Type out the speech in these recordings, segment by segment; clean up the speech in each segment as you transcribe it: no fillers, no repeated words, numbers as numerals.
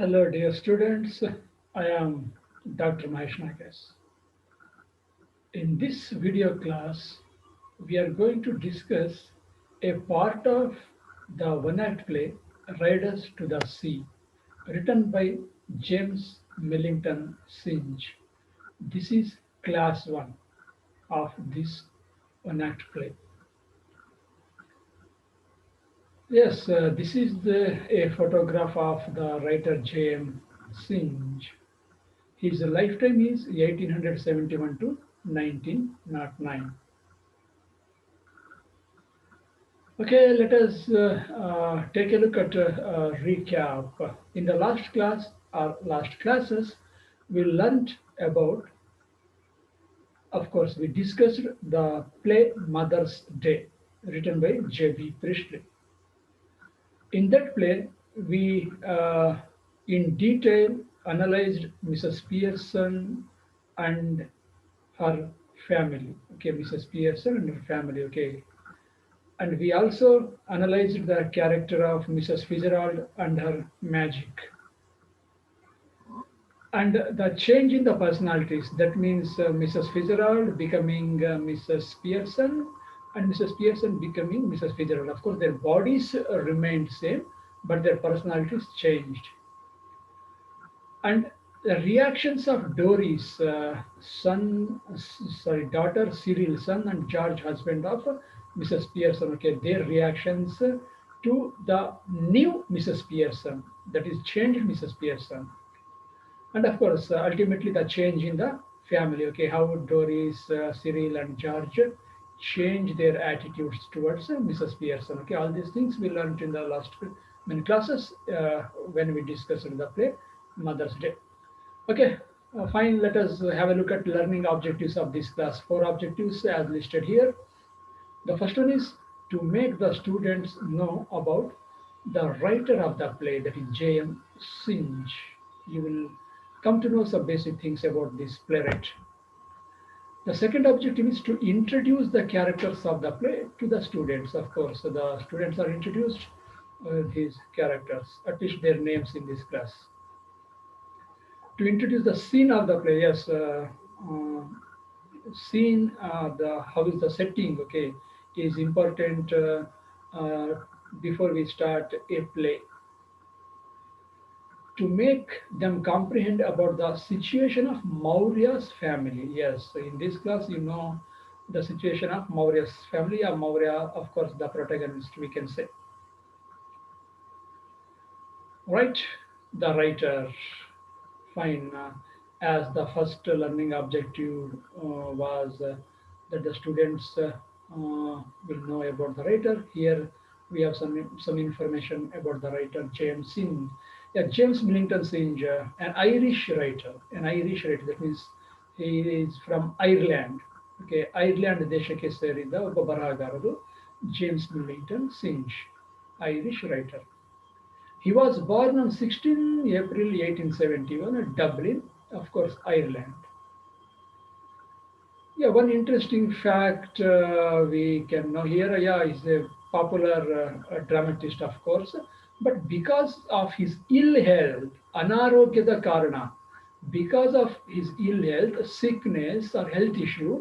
Hello, dear students. I am Dr. Mahesh Nagas. In this video class, we are going to discuss a part of the one-act play Riders to the Sea, written by James Millington Synge. This is class 1 of this one-act play. Yes, this is a photograph of the writer J.M. Synge. His lifetime is 1871 to 1909. Okay, let us take a look at recap. In the last class or last classes, we learned about, of course, we discussed the play Mother's Day, written by J.B. Priestley. In that play, we in detail analyzed Mrs. Pearson and her family. Okay, Mrs. Pearson and her family. Okay, and we also analyzed the character of Mrs. Fitzgerald and her magic, and the change in the personalities. That means Mrs. Fitzgerald becoming Mrs. Pearson, and Mrs. Pearson becoming Mrs. Fitzgerald. Of course, their bodies remained same, but their personalities changed. And the reactions of Doris, daughter Cyril, son and George, husband of Mrs. Pearson. Okay, their reactions to the new Mrs. Pearson, that is changed Mrs. Pearson, and of course, ultimately the change in the family. Okay, how Doris, Cyril, and George change their attitudes towards Mrs. Pearson. Okay, all these things we learned in the last many classes when we discussed the play Mother's Day. Okay, fine. Let us have a look at learning objectives of this class. Four objectives as listed here. The first one is to make the students know about the writer of the play, that is J.M. Synge. You will come to know some basic things about this playwright. The second objective is to introduce the characters of the play to the students. Of course, the students are introduced these characters, at least their names in this class. To introduce the scene of the play, yes, scene, the how is the setting, okay, is important uh, before we start a play. To make them comprehend about the situation of Maurya's family. Yes, so in this class, you know the situation of Maurya's family, or Maurya, of course, the protagonist, we can say. Right, the writer. Fine. As the first learning objective was that the students will know about the writer. Here we have some information about the writer James Synge. Yeah, James Millington Synge, an Irish writer. An Irish writer. That means he is from Ireland. Okay, Ireland ದೇಶಕ್ಕೆ ಸೇರಿದ ಒಬ್ಬ ಬರಹಗಾರರು James Millington Synge, Irish writer. He was born on 16 April 1871 at Dublin, of course, Ireland. Yeah, one interesting fact we can know here, yeah, he's a popular dramatist, of course, but because of his ill health, anarogyada karana, because of his ill health, sickness or health issue,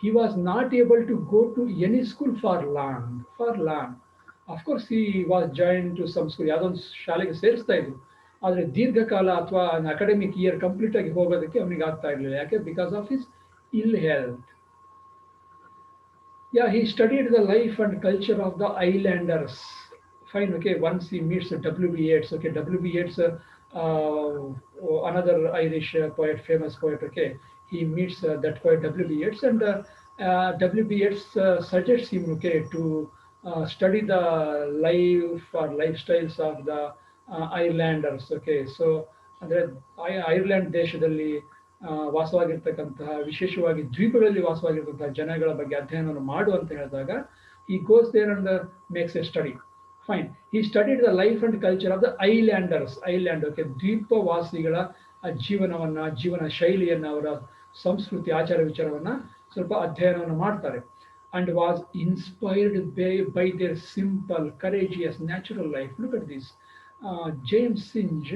he was not able to go to any school for long, for long. Of course, he was joined to some school, ಯಾವುದೊಂದು ಶಾಲೆಗೆ ಸೇರಿಸ್ತಾ ಇದ್ರು. ಆದರೆ ದೀರ್ಘಕಾಲ ಅಥವಾ academic year complete ಆಗಿ ಹೋಗೋದಕ್ಕೆ ಅವನಿಗೆ ಆಗ್ತಾ ಇರಲಿಲ್ಲ. ಯಾಕೆ? Because of his ill health. Yeah, he studied the life and culture of the islanders. Fine, okay. Once he meets W.B. Yeats, okay, W.B. Yeats, another Irish poet, famous poet, okay, he meets that poet W.B. Yeats, and W.B. Yeats suggests him, okay, to study the life or lifestyles of the islanders, okay. So, ಅಂದರೆ Ireland ದೇಶದಲ್ಲಿ ವಾಸವಾಗಿರ್ತಕ್ಕಂತಹ ವಿಶೇಷವಾಗಿ ದ್ವೀಪಗಳಲ್ಲಿ ವಾಸವಾಗಿರ್ತಕ್ಕಂತಹ ಜನಗಳ ಬಗ್ಗೆ ಅಧ್ಯಯನವನ್ನು ಮಾಡು ಅಂತ ಹೇಳಿದಾಗ he goes there and makes a study. Fine. He studied the life and culture of the islanders. Island, okay, ದ್ವೀಪವಾಸಿಗಳ ಜೀವನವನ್ನ, ಜೀವನ ಶೈಲಿಯನ್ನ, ಅವರ ಸಂಸ್ಕೃತಿ, ಆಚಾರ ವಿಚಾರವನ್ನ ಸ್ವಲ್ಪ ಅಧ್ಯಯನವನ್ನು ಮಾಡ್ತಾರೆ. And was inspired by their simple, courageous, natural life. Look at this. James Synge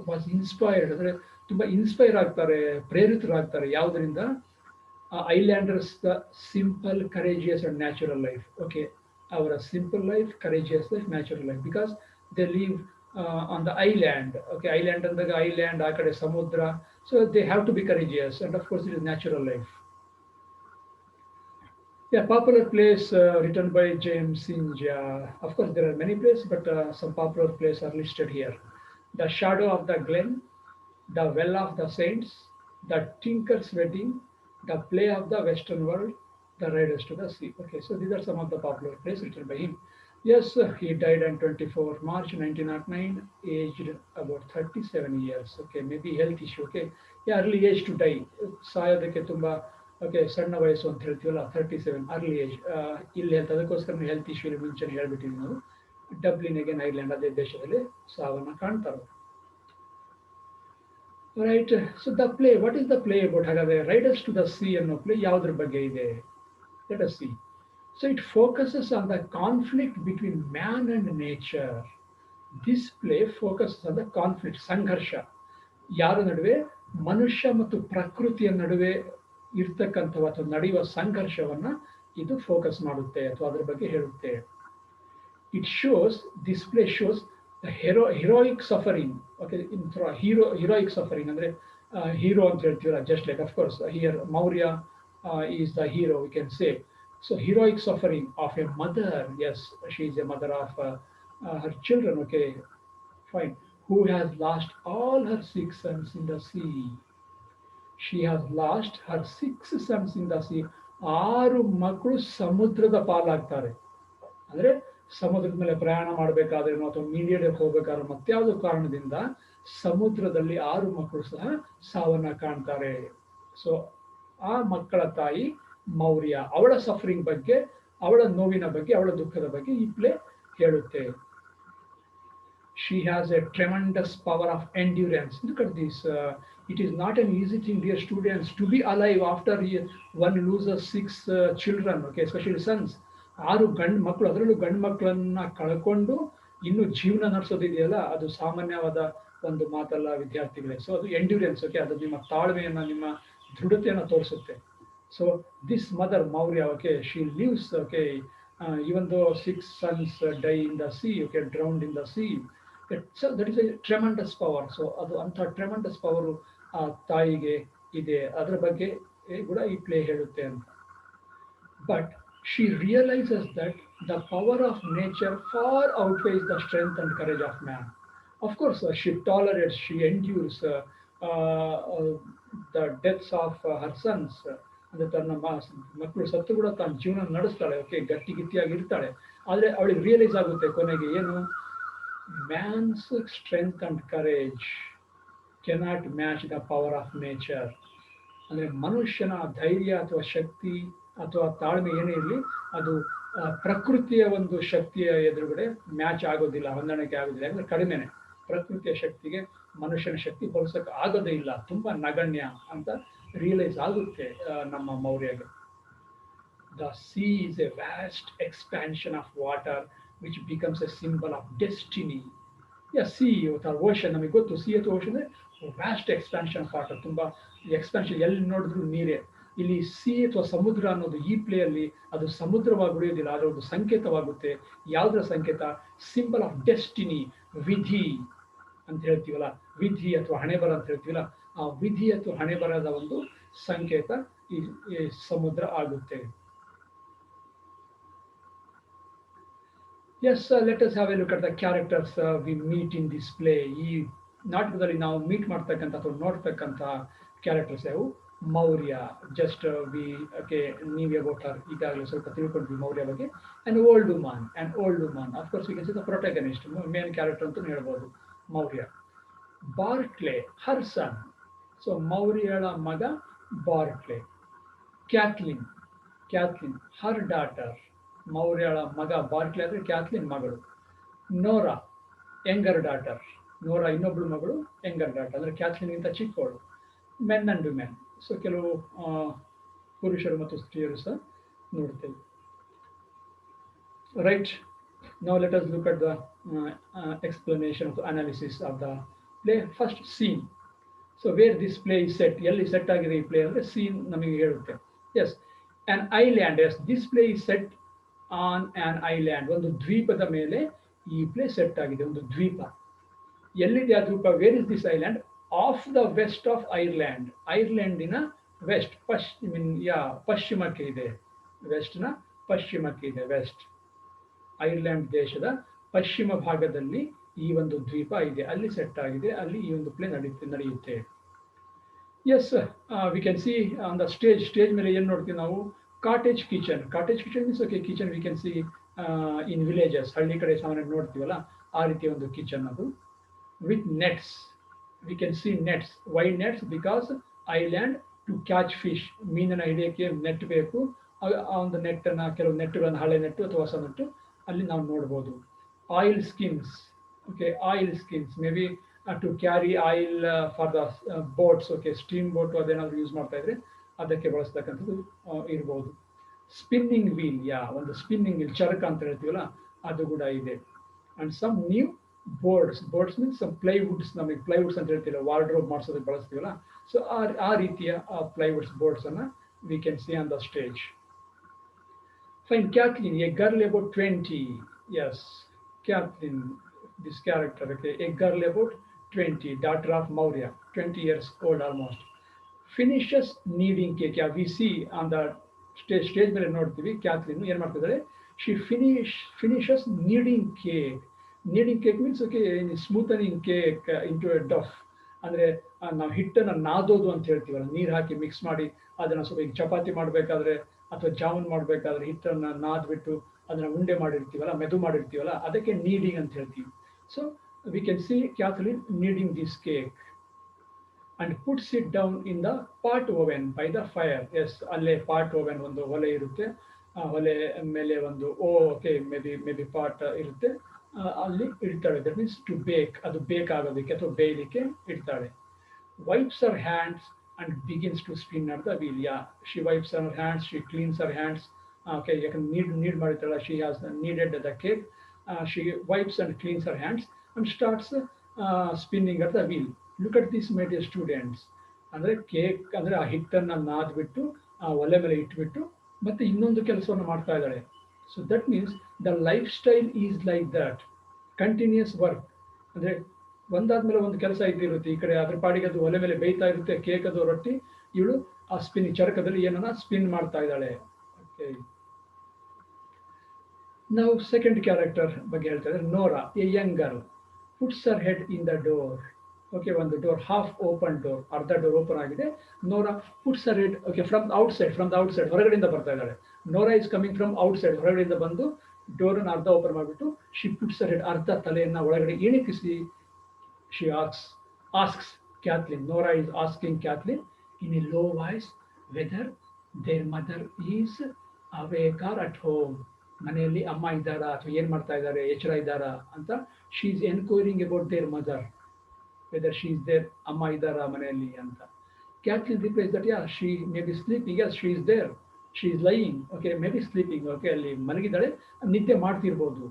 was inspired, ಅಂದರೆ ತುಂಬ ಇನ್ಸ್ಪೈರ್ ಆಗ್ತಾರೆ, ಪ್ರೇರಿತರಾಗ್ತಾರೆ. ಯಾವುದರಿಂದ? Islanders the simple courageous and natural life. Okay, ಅವರ simple life, courageous life, natural life, because they live on the island. Okay, island ಅಂದಾಗ island, ಆ ಕಡೆ ಸಮುದ್ರ. So they have to be courageous and of course it is natural life. Yeah, popular plays written by James Singe. Of course, there are many plays, but some popular plays are listed here. The Shadow of the Glen, The Well of the Saints, The Tinker's Wedding, The Play of the Western World, The Riders to the Sea. Okay, so these are some of the popular plays written by him. Yes, he died on 24 March 1909, aged about 37 years. Okay, maybe health issue. Okay, yeah, early age to die. ಸಾಯೋದಕ್ಕೆ ತುಂಬ okay ಸಣ್ಣ ವಯಸ್ಸು ಅಂತ ಹೇಳ್ತೀವಲ್ಲ, 37 early age. ಇಲ್ಲಿ ಹೇಳ್ತಾ ಅದಕ್ಕೋಸ್ಕರ health issue ಮುಂಚೆನೇ ಹೇಳ್ಬಿಟ್ಟಿದ್ವಿ ನಾವು. ಡಬ್ಲಿನ್ ಅಗೇನ್ ಐರ್ಲೆಂಡ್, ಅದೇ ದೇಶದಲ್ಲಿ ಸಾವನ್ನ ಕಾಣ್ತಾರೆ. Right. So the play, what is the play about? ಹಾಗಾದ್ರೆ ರೈಡರ್ಸ್ ಟು ದ ಸಿ ಅನ್ನೋ ಪ್ಲೇ ಯಾವುದ್ರ ಬಗ್ಗೆ ಇದೆ? Let us see. So it focuses on the conflict between man and nature. This play focuses on the conflict, ಸಂಘರ್ಷ. ಯಾರ ನಡುವೆ? ಮನುಷ್ಯ ಮತ್ತು ಪ್ರಕೃತಿಯ ನಡುವೆ ಇರ್ತಕ್ಕಂಥ ಅಥವಾ ನಡೆಯುವ ಸಂಘರ್ಷವನ್ನ ಇದು ಫೋಕಸ್ ಮಾಡುತ್ತೆ ಅಥವಾ ಅದರ ಬಗ್ಗೆ ಹೇಳುತ್ತೆ. It shows, this play shows the heroic suffering. Okay, heroic suffering ಅಂದ್ರೆ ಹೀರೋ ಅಂತ ಹೇಳ್ತೀವಲ್ಲ, just like of course here Maurya is the hero, we can say. So heroic suffering of a mother. Yes, she is a mother of her children. Okay, fine. Who has lost all her 6 sons in the sea. She has lost her 6 sons in the sea. 6 ಮಕ್ಕಳು ಸಮುದ್ರದ ಪಾಲಾಗ್ತಾರೆ. ಅಂದ್ರೆ ಸಮುದ್ರದ ಮೇಲೆ ಪ್ರಯಾಣ ಮಾಡಬೇಕಾದ್ರೆ ಅಥವಾ mediate ಹೋಗ್ಬೇಕಾದ್ರೆ ಮತ್ಯಾವುದೋ ಕಾರಣದಿಂದ ಸಮುದ್ರದಲ್ಲಿ 6 ಮಕ್ಕಳು ಸಹ ಸಾವನ್ನ ಕಾಣ್ತಾರೆ. ಸೊ ಆ ಮಕ್ಕಳ ತಾಯಿ ಮೌರ್ಯ, ಅವಳ ಸಫರಿಂಗ್ ಬಗ್ಗೆ, ಅವಳ ನೋವಿನ ಬಗ್ಗೆ, ಅವಳ ದುಃಖದ ಬಗ್ಗೆ ಈ ಪ್ಲೇ ಹೇಳುತ್ತೆ. She has a tremendous power of endurance. Look at this. It is not an easy thing, dear students, to be alive after one loses 6 children, okay, especially sons. 6 ಗಂಡು ಮಕ್ಕಳು, ಅದರಲ್ಲೂ ಗಂಡು ಮಕ್ಕಳನ್ನ ಕಳ್ಕೊಂಡು ಇನ್ನು ಜೀವನ ನಡೆಸೋದಿದೆಯಲ್ಲ, ಅದು ಸಾಮಾನ್ಯವಾದ ಒಂದು ಮಾತಲ್ಲ ವಿದ್ಯಾರ್ಥಿಗಳೇ. ಸೊ ಅದು ಎಂಡ್ಯೂರೆನ್ಸ್. ಓಕೆ, ಅದು ನಿಮ್ಮ ತಾಳ್ಮೆಯನ್ನ, ನಿಮ್ಮ ದೃಢತೆಯನ್ನು ತೋರಿಸುತ್ತೆ. So this mother Maurya, okay, she lives, okay, even though 6 sons die in the sea, okay, drowned in the sea. So that is a tremendous power. So ಅದು ಅಂಥ ಟ್ರೆಮೆಂಡಸ್ ಪವರು ಆ ತಾಯಿಗೆ ಇದೆ. ಅದರ ಬಗ್ಗೆ ಕೂಡ ಈ ಪ್ಲೇ ಹೇಳುತ್ತೆ ಅಂತ. But she realises that the power of nature far outweighs the strength and courage of man. Of course she tolerates, she endures the deaths of her sons. ಅಂದರೆ ತನ್ನ ಮಕ್ಕಳು ಸತ್ತು ಕೂಡ ತಾನು ಜೀವನ ನಡೆಸ್ತಾಳೆ. ಓಕೆ, ಗಟ್ಟಿಯಾಗಿರ್ತಾಳೆ. ಆದರೆ ಅವಳಿಗೆ ರಿಯಲೈಸ್ ಆಗುತ್ತೆ ಕೊನೆಗೆ ಏನು? Man's strength and courage cannot match the power of nature. ಅಂದರೆ ಮನುಷ್ಯನ ಧೈರ್ಯ ಅಥವಾ ಶಕ್ತಿ ಅಥವಾ ತಾಳ್ಮೆ ಏನೇ ಇರಲಿ, ಅದು ಪ್ರಕೃತಿಯ ಒಂದು ಶಕ್ತಿಯ ಎದುರುಗಡೆ ಮ್ಯಾಚ್ ಆಗೋದಿಲ್ಲ, ಹೊಂದಾಣಿಕೆ ಆಗೋದಿಲ್ಲ. ಅಂದರೆ ಕಡಿಮೆನೆ. ಪ್ರಕೃತಿಯ ಶಕ್ತಿಗೆ ಮನುಷ್ಯನ ಶಕ್ತಿ ಹೋಲಿಸಕ್ಕೆ ಆಗೋದೇ ಇಲ್ಲ, ತುಂಬಾ ನಗಣ್ಯ ಅಂತ ರಿಯಲೈಸ್ ಆಗುತ್ತೆ ನಮ್ಮ ಮೌರ್ಯಗೆ. The sea is a vast expansion of water which becomes a symbol of destiny. Yeah, sea or ocean, ನಮಗೆ ಗೊತ್ತು, sea ಅಥವಾ ocean vast expansion of water. ತುಂಬ ಎಕ್ಸ್ಪ್ಯಾನ್ಷನ್, ಎಲ್ಲಿ ನೋಡಿದ್ರು ನೀರೇ. ಇಲ್ಲಿ sea ಅಥವಾ ಸಮುದ್ರ ಅನ್ನೋದು ಈ ಪ್ಲೇಯಲ್ಲಿ ಅದು ಸಮುದ್ರವಾಗಿ ಉಳಿಯೋದಿಲ್ಲ, ಅದರ ಒಂದು ಸಂಕೇತವಾಗುತ್ತೆ. ಯಾವುದರ ಸಂಕೇತ? ಸಿಂಬಲ್ ಆಫ್ ಡೆಸ್ಟಿನಿ, ವಿಧಿ ಅಂತ ಹೇಳ್ತೀವಲ್ಲ, ವಿಧಿ ಅಥವಾ ಹಣೆಬರ ಅಂತ ಹೇಳ್ತೀವಲ್ಲ, ಆ ವಿಧಿ ಅಥವಾ ಹಣೆಬರದ ಒಂದು ಸಂಕೇತ ಈ ಸಮುದ್ರ ಆಗುತ್ತೆ. Yes, let us have a look at the characters we meet in this play. ಈ ನಾಟಕದಲ್ಲಿ ನಾವು ಮೀಟ್ ಮಾಡ್ತಕ್ಕಂಥ ಅಥವಾ ನೋಡ್ತಕ್ಕಂಥ ಕ್ಯಾರೆಕ್ಟರ್ಸ್ ಯಾವು? ಮೌರ್ಯ. ಜಸ್ಟ್ ವಿ ಓಕೆ, ನೀವು ಅಬೌಟ್ ಹರ್ ಈಗಾಗಲೇ ಸ್ವಲ್ಪ ತಿಳ್ಕೊಂಡ್ವಿ ಮೌರ್ಯ ಬಗ್ಗೆ. And old woman, of course we can say the protagonist, main character ಅಂತ ಹೇಳ್ಬೋದು ಮೌರ್ಯ. ಬಾರ್ಕ್ಲೆ, ಹರ್ ಸನ್. ಸೊ ಮೌರ್ಯಳ ಮಗ ಬಾರ್ಕ್ಲೆ. ಕ್ಯಾಥ್ಲಿನ್, ಹರ್ ಡಾಟರ್. ಮೌರ್ಯಳ ಮಗ ಬಾರ್ಕ್ಲೆ ಆದರೆ ಕ್ಯಾಥ್ಲಿನ್ ಮಗಳು. ನೋರಾ, ಯಂಗರ್ ಡಾಟರ್. ನೋರಾ ಇನ್ನೊಬ್ಳು ಮಗಳು, ಯಂಗರ್ ಡಾಟರ್ ಅಂದರೆ ಕ್ಯಾಥ್ಲಿನ್ಗಿಂತ ಚಿಕ್ಕವಳು. Men and women. ಸೊ ಕೆಲವು ಪುರುಷರು ಮತ್ತು ಸ್ತ್ರೀಯರು ಸಹ ನೋಡ್ತೇವೆ. Right. Now let us look at the explanation of the analysis of the play. First, scene. So where this play is set, ಎಲ್ಲಿ ಸೆಟ್ ಆಗಿದೆ ಈ ಪ್ಲೇ ಅಂದರೆ ಸೀನ್ ನಮಗೆ ಹೇಳುತ್ತೆ. Yes on island. Yes this play is set on on island. ಒಂದು ದ್ವೀಪದ ಮೇಲೆ ಈ ಪ್ಲೇ ಸೆಟ್ ಆಗಿದೆ. ಒಂದು ದ್ವೀಪ. ಎಲ್ಲಿದೆ ಆ ದ್ವೀಪ? Where is this island? Off the west of Ireland. ಐರ್ಲ್ಯಾಂಡಿನ ವೆಸ್ಟ್, ಪಶ್ಚಿಮಕ್ಕೆ ಇದೆ. ವೆಸ್ಟ್ನ ಪಶ್ಚಿಮಕ್ಕೆ ಇದೆ. ವೆಸ್ಟ್ ಐರ್ಲ್ಯಾಂಡ್ ದೇಶದ ಪಶ್ಚಿಮ ಭಾಗದಲ್ಲಿ ಈ ಒಂದು ದ್ವೀಪ ಇದೆ. ಅಲ್ಲಿ ಸೆಟ್ ಆಗಿದೆ. ಅಲ್ಲಿ ಈ ಒಂದು ಪ್ಲೇ ನಡೆಯುತ್ತೆ. Yes, we can see on the stage. Stage ಮೇಲೆ ಏನು ನೋಡ್ತೀವಿ ನಾವು? Cottage kitchen. Cottage kitchen means okay kitchen we can see in villages. ಹಳ್ಳಿ ಕಡೆ ಸಾಮಾನ್ಯ ನೋಡ್ತೀವಲ್ಲ ಆ ರೀತಿಯ ಒಂದು ಕಿಚನ್ ಅದು. With nets. We can see nets. Why nets? Because island to catch fish. ಮೀನನ್ನು ಹಿಡಿಯೋಕ್ಕೆ ನೆಟ್ ಬೇಕು. ಆ ಒಂದು ನೆಟ್ಟನ್ನು, ಕೆಲವು ನೆಟ್ಟುಗಳನ್ನು, ಹಳೆ ನೆಟ್ಟು ಅಥವಾ ಹೊಸ ನೆಟ್ಟು ಅಲ್ಲಿ ನಾವು ನೋಡ್ಬೋದು. Oilskins. Okay, oilskins may B to carry oil for the boats. Okay, steam boat ಅದೇನಾದ್ರು ಯೂಸ್ ಮಾಡ್ತಾ ಇದ್ರೆ ಅದಕ್ಕೆ ಬಳಸ್ತಕ್ಕಂಥದ್ದು ಇರ್ಬೋದು. Spinning wheel. ಒಂದು ಸ್ಪಿನ್ನಿಂಗ್ ವೀಲ್, ಚರಕ ಅಂತ ಹೇಳ್ತೀವಲ್ಲ ಅದು ಕೂಡ ಇದೆ. And some new boards. Boards means some plywoods. ನಮಗೆ ಪ್ಲೈವುಡ್ಸ್ ಅಂತ ಹೇಳ್ತೀವಲ್ಲ, ವಾರ್ಡ್ರೋಬ್ ಮಾಡಿಸೋದಕ್ಕೆ ಬಳಸ್ತೀವಲ್ಲ. ಸೊ ಆ ರೀತಿಯ ಪ್ಲೈವುಡ್ಸ್, ಬೋರ್ಡ್ಸ್ ಅನ್ನ we can see on the stage. Fine. Kathleen, a girl about 20. Yes, Kathleen, this character. Okay, a girl about 20, daughter of Maurya, 20 years old almost. Finishes kneading cake. Yeah, we see on the stage ಮೇಲೆ ನೋಡ್ತೀವಿ Kathleen ಏನು ಮಾಡ್ತಿದ್ದಾಳೆ? She finishes kneading cake. Kneading cake means okay, smoothing cake into a dough. ಅಂದರೆ ನಾವು ಹಿಟ್ಟನ್ನು ನಾದೋದು ಅಂತ ಹೇಳ್ತೀವಲ್ಲ, ನೀರು ಹಾಕಿ ಮಿಕ್ಸ್ ಮಾಡಿ ಅದನ್ನು ಸ್ವಲ್ಪ ಈಗ ಚಪಾತಿ ಮಾಡಬೇಕಾದ್ರೆ ಅಥವಾ ಜಾಮೂನ್ ಮಾಡಬೇಕಾದ್ರೆ ಹಿಟ್ಟನ್ನು ನಾದ್ಬಿಟ್ಟು ಅದನ್ನು ಉಂಡೆ ಮಾಡಿರ್ತೀವಲ್ಲ, ಮೆದು ಮಾಡಿರ್ತೀವಲ್ಲ, ಅದಕ್ಕೆ ನೀಡಿಂಗ್ ಅಂತ ಹೇಳ್ತೀವಿ. So we can see Cathleen kneading this cake and puts it down in the pot oven by the fire. Yes, ಅಲ್ಲೇ ಪಾಟ್ ಓವೆನ್, ಒಂದು ಒಲೆ ಇರುತ್ತೆ. ಒಲೆ ಮೇಲೆ ಒಂದು ಓಕೆ ಮೇ ಬಿ ಪಾಟ್ ಇರುತ್ತೆ, ಅಲ್ಲಿ ಇಡ್ತಾಳೆ. ದಟ್ ಮೀನ್ಸ್ ಟು ಬೇಕ್, ಅದು ಬೇಕ್ ಆಗೋದಕ್ಕೆ ಅಥವಾ ಬೇಯಲಿಕ್ಕೆ ಇಡ್ತಾಳೆ. Wipes her hands and begins to spin at the wheel. Yeah, she wipes her hands, she cleans her hands. Okay, you can need maritala. She has kneaded the cake. She wipes and cleans her hands and starts spinning at the wheel. Look at this, my dear students. ಅಂದರೆ cake ಅಂದರೆ ಆ ಹಿಟ್ಟನ್ನು ನಾದ್ಬಿಟ್ಟು ಆ ಒಲೆ ಮೇಲೆ ಇಟ್ಬಿಟ್ಟು ಮತ್ತೆ ಇನ್ನೊಂದು ಕೆಲಸವನ್ನು ಮಾಡ್ತಾ ಇದ್ದಾಳೆ. So that means the lifestyle is like that. Continuous work ಅಂದರೆ ಒಂದಾದ್ಮೇಲೆ ಒಂದು ಕೆಲಸ ಇದ್ದಿರುತ್ತೆ. ಈ ಕಡೆ ಅದ್ರ ಪಾಡಿಗೆ ಅದು ಒಲೆ ಮೇಲೆ ಬೇಯ್ತಾ ಇರುತ್ತೆ ಕೇಕ್, ಅದು ರೊಟ್ಟಿ. ಇವಳು ಆ ಸ್ಪಿನ್ ಚರಕದಲ್ಲಿ ಏನನ್ನ ಸ್ಪಿನ್ ಮಾಡ್ತಾ ಇದ್ದಾಳೆ. ಓಕೆ, ನಾವು ಸೆಕೆಂಡ್ ಕ್ಯಾರೆಕ್ಟರ್ ಬಗ್ಗೆ ಹೇಳ್ತಾ ಇದ್ದಾರೆ. Nora, a young girl, puts her head in the door. Okay, ಒಂದು ಡೋರ್, ಹಾಫ್ ಓಪನ್ ಡೋರ್, ಅರ್ಧ ಡೋರ್ ಓಪನ್ ಆಗಿದೆ. Nora puts her head, okay, from the outside, ಹೊರಗಡೆಯಿಂದ ಬರ್ತಾ ಇದ್ದಾಳೆ. Nora is coming from outside, ಹೊರಗಡೆಯಿಂದ ಬಂದು ಡೋರನ್ನು ಅರ್ಧ ಓಪನ್ ಮಾಡಿಬಿಟ್ಟು ಶಿ ಪುಟ್ಸ್ ಹರ್ ಹೆಡ್, ಅರ್ಧ ತಲೆಯನ್ನು ಒಳಗಡೆ ಇಣಿಕಿಸಿ she asks Kathleen. Nora is asking Kathleen in a low voice whether their mother is awake or at home. ಮನೆಯಲ್ಲಿ ಅಮ್ಮ ಇದ್ದಾರಾ ಅಥವಾ ಏನು ಮಾಡ್ತಾ ಇದ್ದಾರೆ, ಎಚ್ಚರ ಇದ್ದಾರಾ ಅಂತ. She is enquiring about their mother, whether she is there, ಅಮ್ಮ ಇದ್ದಾರಾ ಮನೆಯಲ್ಲಿ ಅಂತ. Kathleen replies that yeah, she may be sleeping. Yes, she is there. She is lying. Okay, maybe sleeping. Okay, ಅಲ್ಲಿ ಮಲಗಿದ್ದಾಳೆ, ನಿದ್ದೆ ಮಾಡ್ತಿರ್ಬೋದು.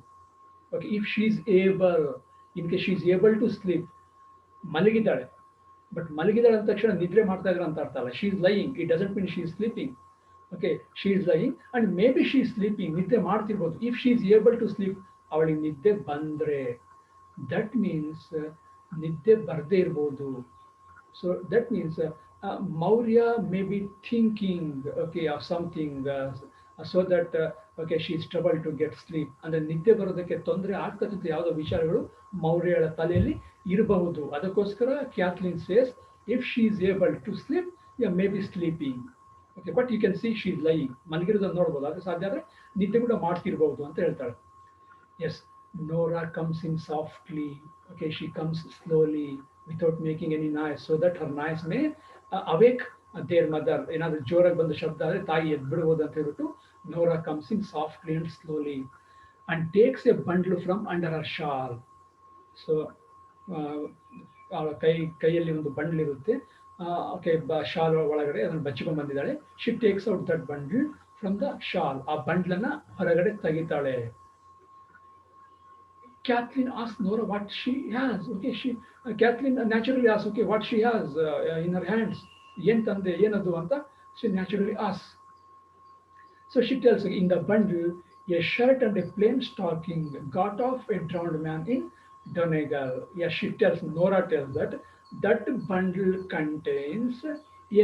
Okay, if she is able, in case she is able to sleep, ಮಲಗಿದ್ದಾಳೆ. But ಮಲಗಿದ್ದಾಳೆ ಅಂದ ತಕ್ಷಣ ನಿದ್ರೆ ಮಾಡ್ತಾ ಇದ್ದಾರೆ ಅಂತ ಅರ್ಥ ಅಲ್ಲ. She is lying, it doesn't mean she is sleeping. Okay, she is lying and may be she is sleeping, ನಿದ್ದೆ ಮಾಡ್ತಿರ್ಬೋದು. If she is able to sleep, ಅವಳಿಗೆ ನಿದ್ದೆ ಬಂದರೆ, ದಟ್ ಮೀನ್ಸ್ ನಿದ್ದೆ ಬರದೇ ಇರ್ಬೋದು. So that means Maurya may be thinking okay of something so that okay she is trouble to get sleep. ಅಂದರೆ ನಿದ್ದೆ ಬರೋದಕ್ಕೆ ತೊಂದರೆ ಆಗ್ತಕ್ಕಂಥ ಯಾವುದೋ ವಿಚಾರಗಳು ಮೌರ್ಯಳ ತಲೆಯಲ್ಲಿ ಇರಬಹುದು. ಅದಕ್ಕೋಸ್ಕರ Cathleen says if she is able to sleep, yeah may be sleeping. Okay, but you can see she is lying, ಮಲಗಿರೋದನ್ನು ನೋಡ್ಬೋದು. ಅದು ಸಾಧ್ಯ ಆದರೆ ನಿದ್ದೆ ಕೂಡ ಮಾಡ್ತಿರ್ಬೋದು ಅಂತ ಹೇಳ್ತಾಳೆ. Yes, Nora comes in softly. Okay, she comes slowly without making any noise, so that her noise may awake their mother. ಏನಾದರೂ ಜೋರಾಗಿ ಬಂದ ಶಬ್ದ ಆದರೆ ತಾಯಿ ಎದ್ಬಿಡ್ಬೋದು ಅಂತ ಹೇಳ್ಬಿಟ್ಟು Nora comes in softly and slowly and takes a bundle from under her shawl. So ಅವಳ ಕೈಯಲ್ಲಿ ಒಂದು ಬಂಡ್ಲ್ ಇರುತ್ತೆ. ಓಕೆ, ಶಾಲ್ ಒಳಗಡೆ ಅದನ್ನು ಬಚ್ಚಿಕೊಂಡು ಬಂದಿದ್ದಾಳೆ. She takes out that bundle from the shawl. ಆ ಬಂಡ್ಲನ್ನು ಹೊರಗಡೆ ತೆಗಿತಾಳೆ. Kathleen asks Nora what she has. Okay, Kathleen naturally asks, okay, what she has in her hands. ಏನ್ ತಂದೆ ಏನದು ಅಂತ she naturally asks. So she tells, in the bundle, a shirt and a plain stocking got off a drowned man in Donegal. Yeah, she tells, Nora tells that bundle contains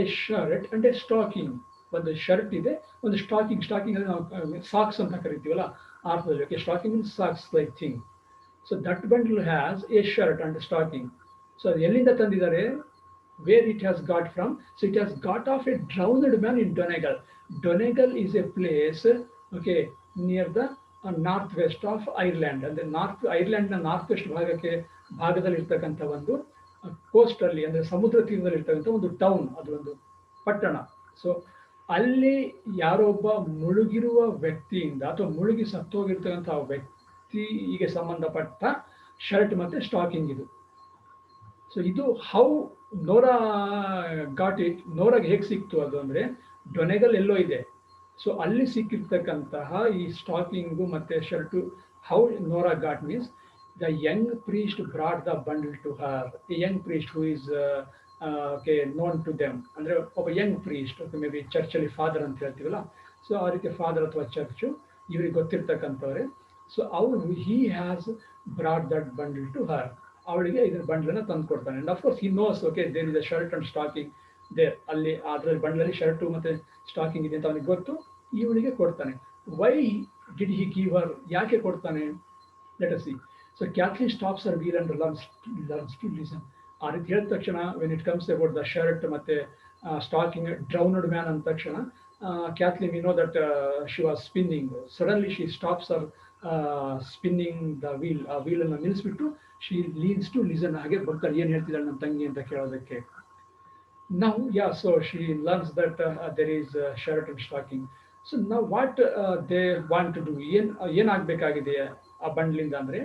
a shirt and a stocking. ಒಂದು shirt ಇದೆ, ಒಂದು stalking ಅಂದ್ರೆ ನಾವು socks ಅಂತ ಕರಿತೀವಲ್ಲ ಆ ಅರ್ಥದಲ್ಲಿ. Okay, stalking means socks like thing. So that bundle has A shirt and stocking. So ಅದು ಎಲ್ಲಿಂದ ತಂದಿದ್ದಾರೆ? Where it has got from? So it has got off a drowned man in Donegal. Donegal is a place, okay, near the northwest of Ireland. And the North Ireland ನ north West ಭಾಗದಲ್ಲಿ ಇರ್ತಕ್ಕಂಥ ಒಂದು coast ಅಲ್ಲಿ, ಅಂದ್ರೆ ಸಮುದ್ರ ತೀರದಲ್ಲಿ ಇರ್ತಕ್ಕಂಥ ಒಂದು ಟೌನ್, ಅದು ಒಂದು ಪಟ್ಟಣ. ಸೊ ಅಲ್ಲಿ ಯಾರೊಬ್ಬ ಮುಳುಗಿರುವ ವ್ಯಕ್ತಿಯಿಂದ ಅಥವಾ ಮುಳುಗಿ ಸತ್ತೋಗಿರ್ತಕ್ಕಂಥ ವ್ಯಕ್ತಿಗೆ ಸಂಬಂಧಪಟ್ಟ ಶರ್ಟ್ ಮತ್ತೆ ಸ್ಟಾಕಿಂಗ್ ಇದು. ಸೊ ಇದು ಹೌ ನೋರಾ ಗಾಟ್ ಇಟ್. ನೋರಾಗೆ ಹೇಗೆ ಸಿಕ್ತು ಅದು ಅಂದರೆ, ಡೊನೆಗಲ್ ಎಲ್ಲೋ ಇದೆ, ಸೊ ಅಲ್ಲಿ ಸಿಕ್ಕಿರ್ತಕ್ಕಂತಹ ಈ ಸ್ಟಾಕಿಂಗು ಮತ್ತು shirt. How Nora got means the young priest brought the bundle to her. A young priest who is okay known to them, ಅಂದರೆ ಒಬ್ಬ young priest, okay, may be ಚರ್ಚಲ್ಲಿ ಫಾದರ್ ಅಂತ ಹೇಳ್ತೀವಲ್ಲ, ಸೊ ಆ ರೀತಿ ಫಾದರ್ ಅಥವಾ church ಇವ್ರಿಗೆ ಗೊತ್ತಿರ್ತಕ್ಕಂಥವ್ರೆ. ಸೊ ಅವರು he has brought that bundle to her, ಅವಳಿಗೆ ಇದರ ಬಂಡ್ಲನ್ನ ತಂದು ಕೊಡ್ತಾನೆ. And of course he knows, okay, there is a shirt and stocking there, ಅಲ್ಲಿ ಅದರಲ್ಲಿ ಬಂಡ್ಲಲ್ಲಿ ಶರ್ಟು ಮತ್ತು ಸ್ಟಾಕಿಂಗ್ ಇದೆ ಅಂತ ಅವನಿಗೆ ಗೊತ್ತು, ಇವಳಿಗೆ ಕೊಡ್ತಾನೆ. Why did he give her? ಯಾಕೆ ಕೊಡ್ತಾನೆ? Let us see. So Kathleen stops her wheel and learns to listen. ಆ ರೀತಿ ಹೇಳಿದ ತಕ್ಷಣ, when it comes about the shirt ಮತ್ತು ಸ್ಟಾಕಿಂಗ್, ಡ್ರೌನ್ಡ್ ಮ್ಯಾನ್ ಅಂದ ತಕ್ಷಣ Kathleen, we know that she was spinning. Suddenly she stops her spinning the wheel. ಆ ವೀಲನ್ನು ನಿಲ್ಲಿಸ್ಬಿಟ್ಟು ಶಿ ಲೀನ್ಸ್ ಟು ಲಿಸನ್. ಹಾಗೆ ಬರ್ತಾರೆ, ಏನು ಹೇಳ್ತಿದ್ದಾಳೆ ನನ್ನ ತಂಗಿ ಅಂತ ಕೇಳೋದಕ್ಕೆ. ನಾವು so she learns that there is shirt and stocking. So ನಾವು what they want to do, ಏನಾಗಬೇಕಾಗಿದೆ ಆ ಬಂಡ್ಲಿಂದ ಅಂದರೆ,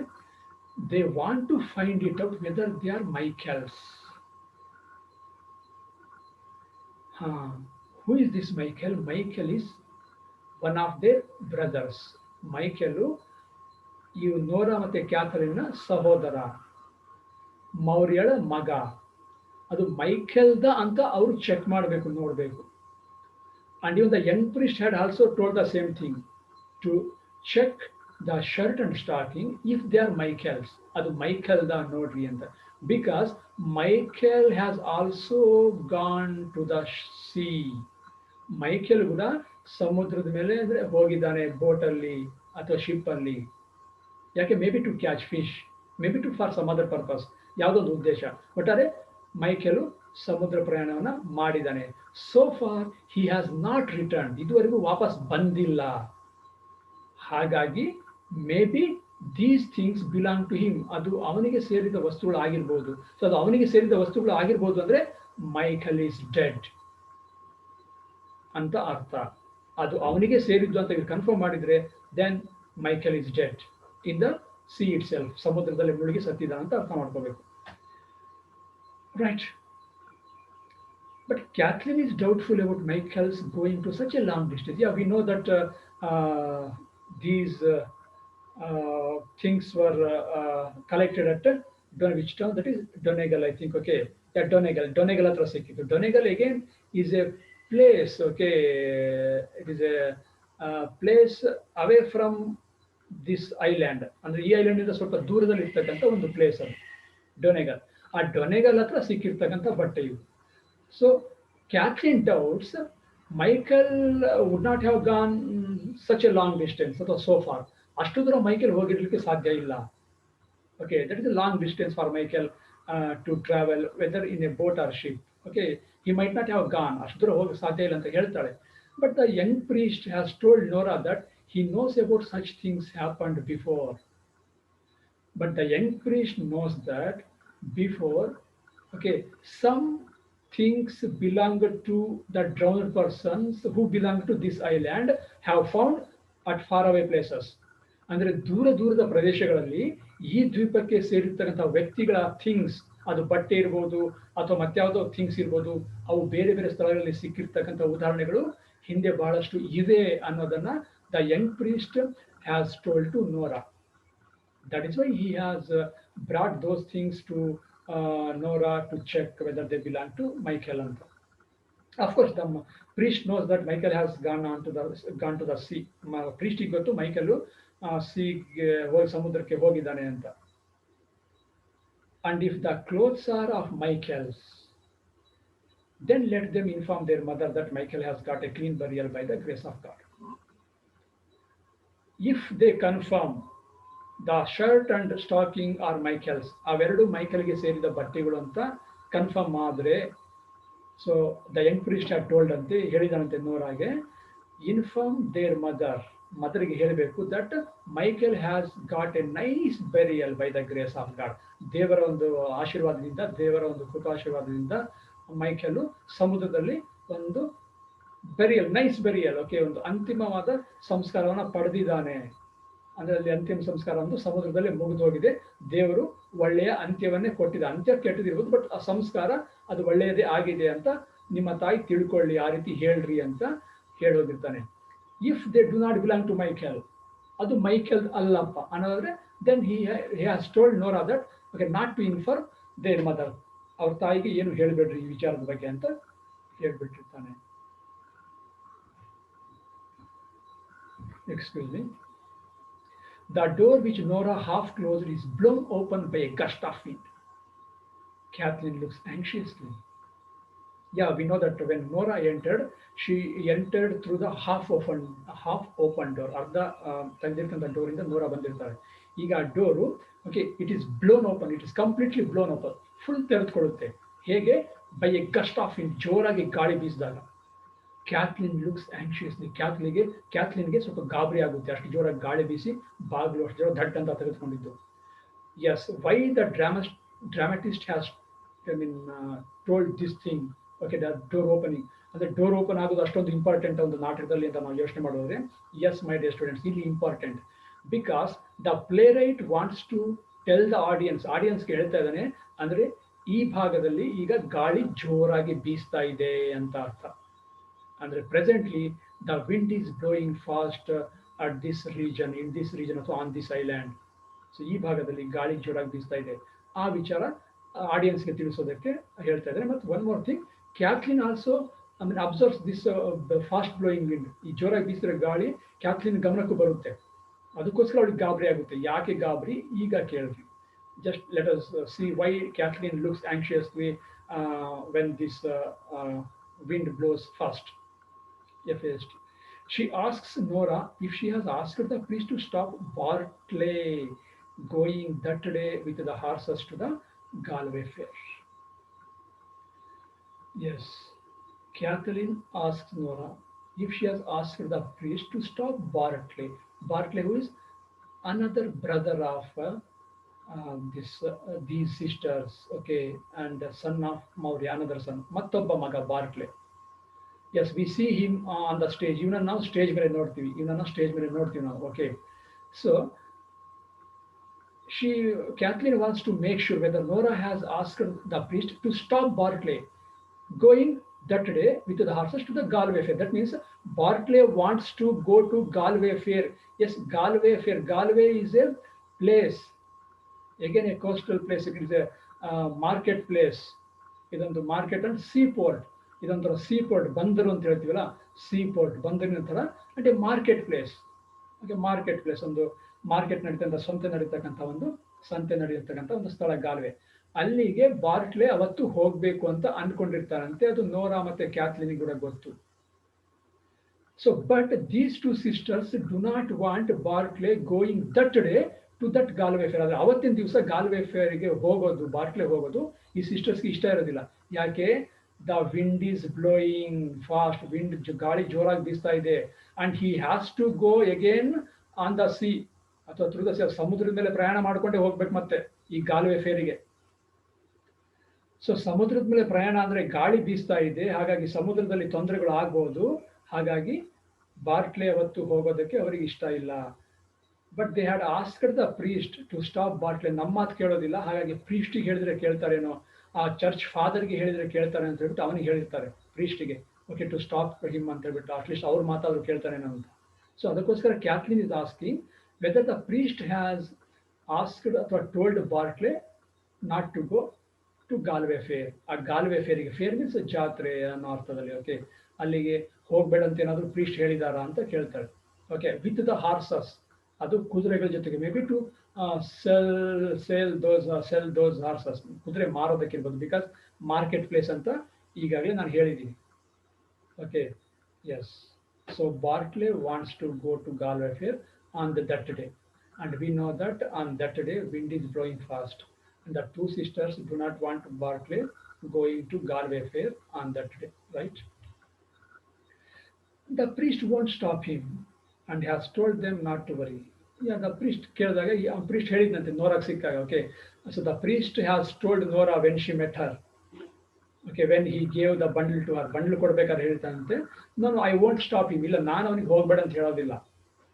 they want to find it out whether they are Michael's. Who is this Michael? Michael is one of their brothers. Michael ಈ Nora ಮತ್ತು ಕ್ಯಾಥರಿನ್ನ ಸಹೋದರ, ಮೌರ್ಯಳ ಮಗ. ಅದು ಮೈಕೆಲ್ದ ಅಂತ ಅವರು ಚೆಕ್ ಮಾಡಬೇಕು, ನೋಡಬೇಕು. And even the young priest had also told the same thing, to check the shirt and stocking if they are Michael's. ಅದು ಮೈಕೆಲ್ದ ನೋಡ್ರಿ ಅಂತ. Because Michael has also gone to the sea. Michael ಕೂಡ ಸಮುದ್ರದ ಮೇಲೆ ಅಂದರೆ ಹೋಗಿದ್ದಾನೆ, ಬೋಟಲ್ಲಿ ಅಥವಾ ಶಿಪ್ಪಲ್ಲಿ. ಯಾಕೆ? May be to catch fish, may be to for some other purpose, ಯಾವುದೊಂದು ಉದ್ದೇಶ. ಒಟ್ಟಾರೆ ಮೈಕೆಲು ಸಮುದ್ರ ಪ್ರಯಾಣವನ್ನು ಮಾಡಿದ್ದಾನೆ. So far he has not return. ಇದುವರೆಗೂ ವಾಪಸ್ ಬಂದಿಲ್ಲ. ಹಾಗಾಗಿ maybe these things belong to him. ಅದು ಅವನಿಗೆ ಸೇರಿದ ವಸ್ತುಗಳು ಆಗಿರ್ಬೋದು. ಸೊ ಅದು ಅವನಿಗೆ ಸೇರಿದ ವಸ್ತುಗಳು ಆಗಿರ್ಬೋದು ಅಂದರೆ ಮೈಕೆಲ್ ಈಸ್ ಡೆಡ್ ಅಂತ ಅರ್ಥ. ಅದು ಅವನಿಗೆ ಸೇರಿದ್ದು ಅಂತ ಇವ್ರು ಕನ್ಫರ್ಮ್ ಮಾಡಿದರೆ, then Michael is dead in the sea itself. ಸಮುದ್ರದಲ್ಲಿ ಮುಳುಗಿ ಸತ್ತಿದ ಅಂತ ಅರ್ಥ ಮಾಡ್ಕೋಬೇಕು. Right. But Kathleen is doubtful about Michael's going to such a long distance. Yeah, we know that these things were collected at which town? That is Donegal, I think. Okay, yeah, Donegal hatra sikkitu. Donegal again is a place, okay, it is a place away from this island. ಅಂದ್ರೆ ಈ island ಇಂದ ಸ್ವಲ್ಪ ದೂರದಲ್ಲಿ ಇರ್ತಕ್ಕಂಥ ಒಂದು place ಅದು ಡೊನೆಗಲ್. ಆ ಡೊನೆಗಲ್ ಹತ್ರ ಸಿಕ್ಕಿರ್ತಕ್ಕಂಥ ಬಟ್ಟೆ ಇವು. So Kathleen doubts Michael would not have gone such a long distance ಅಥವಾ ಸೋ ಫಾರ್. ಅಷ್ಟು ದೂರ ಮೈಕೆಲ್ ಹೋಗಿರ್ಲಿಕ್ಕೆ ಸಾಧ್ಯ ಇಲ್ಲ. Okay, that is a long distance for Michael to travel whether in a boat or ship. Okay, he might not have gone, ಅಷ್ಟು ದೂರ ಹೋಗಿ ಸಾಧ್ಯ ಇಲ್ಲ ಅಂತ ಹೇಳ್ತಾಳೆ. But the young priest has told Nora that he knows about such things happened before. But the young priest knows that before, okay, some things belong to the drowned persons who belong to this island have found at faraway places. ಅಂದರೆ ದೂರದ ಪ್ರದೇಶಗಳಲ್ಲಿ ಈ ದ್ವೀಪಕ್ಕೆ ಸೇರಿರ್ತಕ್ಕಂಥ ವ್ಯಕ್ತಿಗಳ things, ಅದು ಬಟ್ಟೆ ಇರ್ಬೋದು ಅಥವಾ ಮತ್ಯಾವುದೋ ಥಿಂಗ್ಸ್ ಇರ್ಬೋದು, ಅವು ಬೇರೆ ಬೇರೆ ಸ್ಥಳಗಳಲ್ಲಿ ಸಿಕ್ಕಿರ್ತಕ್ಕಂಥ ಉದಾಹರಣೆಗಳು ಹಿಂದೆ ಬಹಳಷ್ಟು ಇವೆ ಅನ್ನೋದನ್ನ the young priest has told to Nora. That is why he has brought those things to Nora to check whether they belong to Michael. And of course, the priest knows that Michael has gone to the sea. Priest ಗೊತ್ತು Michael sea ಹೋಗಿ ಸಮುದ್ರಕ್ಕೆ ಹೋಗಿದ್ದಾನೆ ಅಂತ. And if the clothes are of Michael's, then let them inform their mother that Michael has got a clean burial by the grace of God. If they confirm the shirt and stocking are Michael's, ಅವೆರಡು ಮೈಕೆಲ್ಗೆ ಸೇರಿದ ಬಟ್ಟೆಗಳು ಅಂತ confirm ಆದರೆ, so the young priest had told ಅಂತೆ ಹೇಳಿದಾನಂತೆ ನೋರಾಗೆ, inform their ಮದರ್ಗೆ ಹೇಳಬೇಕು that Michael has got a nice burial by the grace of God. ದೇವರ ಒಂದು ಆಶೀರ್ವಾದದಿಂದ, ದೇವರ ಒಂದು ಕೃಪಾಶೀರ್ವಾದದಿಂದ ಮೈಕೆಲ್ ಸಮುದ್ರದಲ್ಲಿ ಒಂದು ನೈಸ್ ಬೆರಿಯಲ್, ಓಕೆ, ಒಂದು ಅಂತಿಮವಾದ ಸಂಸ್ಕಾರವನ್ನು ಪಡೆದಿದ್ದಾನೆ. ಅಂದ್ರೆ ಅಲ್ಲಿ ಅಂತಿಮ ಸಂಸ್ಕಾರ ಒಂದು ಸಮುದ್ರದಲ್ಲಿ ಮುಗಿದು ಹೋಗಿದೆ. ದೇವರು ಒಳ್ಳೆಯ ಅಂತ್ಯವನ್ನೇ ಕೊಟ್ಟಿದೆ. ಅಂತ್ಯ ಕೆಟ್ಟದಿರ್ಬೋದು, ಬಟ್ ಆ ಸಂಸ್ಕಾರ ಅದು ಒಳ್ಳೆಯದೇ ಆಗಿದೆ ಅಂತ ನಿಮ್ಮ ತಾಯಿ ತಿಳ್ಕೊಳ್ಳಿ, ಆ ರೀತಿ ಹೇಳ್ರಿ ಅಂತ ಹೇಳೋದಿರ್ತಾನೆ. If they do not belong to Michael, ಅದು ಮೈಕೆಲ್ ಅಲ್ಲಪ್ಪ ಅನ್ನೋದಾದ್ರೆ, then he has told Nora that okay not to inform their mother, ಅವ್ರ ತಾಯಿಗೆ ಏನು ಹೇಳ್ಬೇಡ್ರಿ ಈ ವಿಚಾರದ ಬಗ್ಗೆ ಅಂತ ಹೇಳ್ಬಿಟ್ಟಿರ್ತಾನೆ. Excuse me. The door which Nora half closed is blown open by a gust of wind. Kathleen looks anxiously. Yeah, we know that when Nora entered, she entered through the half open door. ಅರ್ಧ ತಂದಿರ್ತಂತ ಡೋರಿಂದ ನೋರಾ ಬಂದಿರ್ತಾರೆ. ಈಗ ಆ door okay it is blown open, it is completely blown open, full ತೆರೆದುಕೊಳ್ಳುತ್ತೆ. ಹೇಗೆ? By a gust of wind, ಜೋರಾಗಿ ಗಾಳಿ ಬೀಸಿದಾಗ. ಕ್ಯಾಥ್ಲಿನ್ looks ಆಂಕ್ಷಿಯಸ್ಲಿ, ಕ್ಯಾಥ್ಲಿನ್ಗೆ ಸ್ವಲ್ಪ ಗಾಬರಿ ಆಗುತ್ತೆ, ಅಷ್ಟು ಜೋರಾಗಿ ಗಾಳಿ ಬೀಸಿ ಬಾಗಿಲು ಅಷ್ಟು ಜೋರ ಧಟ್ ಅಂತ ತೆಗೆದುಕೊಂಡಿದ್ದು. Yes, why the dramatist has told this thing, okay, the door opening, ಅಂದರೆ ಡೋರ್ ಓಪನ್ ಆಗೋದು ಅಷ್ಟೊಂದು ಇಂಪಾರ್ಟೆಂಟ್ ಒಂದು ನಾಟಕದಲ್ಲಿ ಅಂತ ನಾವು ಯೋಚನೆ ಮಾಡೋದ್ರೆ, ಎಸ್ ಮೈ ಡಿಯರ್ ಸ್ಟೂಡೆಂಟ್ಸ್, ಇಲ್ಲಿ important. Because the playwright wants to tell the ಆಡಿಯನ್ಸ್ಗೆ ಹೇಳ್ತಾ ಇದ್ದಾನೆ, ಅಂದರೆ ಈ ಭಾಗದಲ್ಲಿ ಈಗ ಗಾಳಿ ಜೋರಾಗಿ ಬೀಸ್ತಾ ಇದೆ ಅಂತ ಅರ್ಥ. ಅಂದರೆ presently the wind is blowing fast at this region, in this region ಅಥವಾ ಆನ್ ದಿಸ್ ಐಲ್ಯಾಂಡ್. ಸೊ ಈ ಭಾಗದಲ್ಲಿ ಗಾಳಿ ಜೋರಾಗಿ ಬೀಸ್ತಾ ಇದೆ, ಆ ವಿಚಾರ ಆಡಿಯನ್ಸ್ಗೆ ತಿಳಿಸೋದಕ್ಕೆ ಹೇಳ್ತಾ ಇದ್ದಾರೆ. ಮತ್ತು one more thing, Kathleen also observes this fast blowing wind, ಈ ಜೋರಾಗಿ ಬೀಸಿರೋ ಗಾಳಿ ಕ್ಯಾಥ್ಲಿನ್ ಗಮನಕ್ಕೂ ಬರುತ್ತೆ. ಅದಕ್ಕೋಸ್ಕರ ಅವಳಿಗೆ ಗಾಬರಿ ಆಗುತ್ತೆ. ಯಾಕೆ ಗಾಬರಿ ಈಗ ಕೇಳ್ರಿ. Just let us see why Kathleen looks anxiously when this wind blows fast. FAST. She asks Nora if she has asked the priest to stop Barclay going that day with the horses to the Galway fair. Yes, Kathleen asks Nora if she has asked the priest to stop Barclay. Barclay, who is another brother of these sisters, okay, and the son of Maurya, another son, Mattobba Maga Barclay. Yes, we see him on the stage. Even now, stage mere nodtivi. Now, okay. So, Kathleen wants to make sure whether Nora has asked the priest to stop Barclay going that day with the horses to the Galway fair. That means Barclay wants to go to Galway fair. Yes, Galway fair. Galway is a place. Again, a coastal place. It is a market place. ಇದೊಂದು market and sea port, ಇದೊಂಥರ sea port, ಬಂದರು ಅಂತ ಹೇಳ್ತೀವಲ್ಲ, sea port ಬಂದರಿನ ಥರ అంటే market place. Okay, market place, ಒಂದು market ನಡೀತಕ್ಕಂಥ ಸಂತೆ ನಡೆಯತಕ್ಕಂಥ ಒಂದು ಸ್ಥಳ ಗಾಲ್ವೆ. ಅಲ್ಲಿಗೆ ಬಾರ್ಕ್ಲೆ ಅವತ್ತು ಹೋಗಬೇಕು ಅಂತ ಅನ್ಕೊಂಡಿರ್ತಾರಂತೆ. ಅದು ನೋರಾ ಮತ್ತೆ ಕ್ಯಾಥ್ಲಿನ್ ಕೂಡ ಗೊತ್ತು. So but these two sisters do not want Barclay going that day to that Galway fair. ಆದರೆ ಅವತ್ತಿನ ದಿವಸ ಗಾಲ್ವೆ ಫೇರ್ಗೆ ಹೋಗೋದು, ಬಾರ್ಕ್ಲೆ ಹೋಗೋದು ಈ ಸಿಸ್ಟರ್ಸ್ಗೆ ಇಷ್ಟ ಇರೋದಿಲ್ಲ. ಯಾಕೆ? The wind is blowing fast, wind ಗಾಳಿ ಜೋರಾಗಿ ಬೀಸ್ತಾ ಇದೆ. And he has to go again on the sea ಅಥವಾ ಥ್ರೂ ದ ಸಿ, ಸಮುದ್ರದ ಮೇಲೆ ಪ್ರಯಾಣ ಮಾಡ್ಕೊಂಡೇ ಹೋಗ್ಬೇಕು ಮತ್ತೆ ಈ ಗಾಲ್ವೆ ಫೇರಿಗೆ. ಸೊ ಸಮುದ್ರದ ಮೇಲೆ ಪ್ರಯಾಣ ಅಂದರೆ ಗಾಳಿ ಬೀಸ್ತಾ ಇದೆ, ಹಾಗಾಗಿ ಸಮುದ್ರದಲ್ಲಿ ತೊಂದರೆಗಳು ಆಗ್ಬೋದು. ಹಾಗಾಗಿ ಬಾರ್ಕ್ಲೆ ಅವತ್ತು ಹೋಗೋದಕ್ಕೆ ಅವರಿಗೆ ಇಷ್ಟ ಇಲ್ಲ. But they had asked the priest to stop Barclay. ನಮ್ಮ ಮಾತು ಕೇಳೋದಿಲ್ಲ, ಹಾಗಾಗಿ ಪ್ರೀಸ್ಟಿಗೆ ಹೇಳಿದ್ರೆ ಕೇಳ್ತಾರೇನೋ, ಆ ಚರ್ಚ್ ಫಾದರ್ಗೆ ಹೇಳಿದ್ರೆ ಕೇಳ್ತಾರೆ ಅಂತ ಹೇಳ್ಬಿಟ್ಟು ಅವನಿಗೆ ಹೇಳಿರ್ತಾರೆ ಪ್ರೀಸ್ಟಿಗೆ, ಓಕೆ ಟು ಸ್ಟಾಪ್ ಹಿಮ್ ಅಂತ ಹೇಳ್ಬಿಟ್ಟು, ಅಟ್ಲೀಸ್ಟ್ ಅವ್ರು ಮಾತಾದ್ರು ಕೇಳ್ತಾರೇನೋ ಅಂತ. ಸೊ ಅದಕ್ಕೋಸ್ಕರ Kathleen is asking whether the priest has asked ಅಥವಾ told Barclay not to go to Galway fair. ಆ ಗಾಲ್ವೆ ಫೇರಿಗೆ, ಫೇರ್ ಮೀನ್ಸ್ ಜಾತ್ರೆ ಅನ್ನೋ ಅರ್ಥದಲ್ಲಿ, ಓಕೆ, ಅಲ್ಲಿಗೆ ಹೋಗ್ಬೇಡ ಅಂತ ಏನಾದರೂ ಪ್ರೀಸ್ಟ್ ಹೇಳಿದಾರ ಅಂತ ಕೇಳ್ತಾಳೆ. ಓಕೆ, ವಿತ್ ದ ಹಾರ್ಸಸ್, ಅದು ಕುದುರೆಗಳ ಜೊತೆಗೆ, may be to sell those horses, ಕುದುರೆ ಮಾರೋದಕ್ಕಿರ್ಬೋದು, ಬಿಕಾಸ್ ಮಾರ್ಕೆಟ್ ಪ್ಲೇಸ್ ಅಂತ ಈಗಾಗಲೇ ನಾನು ಹೇಳಿದ್ದೀನಿ. Okay, yes. So Barclay wants to go to Galway fair on that day, and we know that on that day wind is blowing fast, and the two sisters do not want Barclay going to Galway fair on that day, right? The priest won't stop him and has told them not to worry. Yeah, the priest ಕೇಳಿದಾಗ priest ಹೇಳಿದ್ನಂತೆ ನೋರಾಗೆ ಸಿಕ್ಕಾಗ. Okay, so the priest has told Nora when she met her, okay, when he gave the bundle to her, bundle ಕೊಡ್ಬೇಕಾದ್ರೆ ಹೇಳ್ತಾನಂತೆ, no, I won't stop him, ಇಲ್ಲ ನಾನು ಅವನಿಗೆ ಹೋಗ್ಬೇಡ ಅಂತ ಹೇಳೋದಿಲ್ಲ,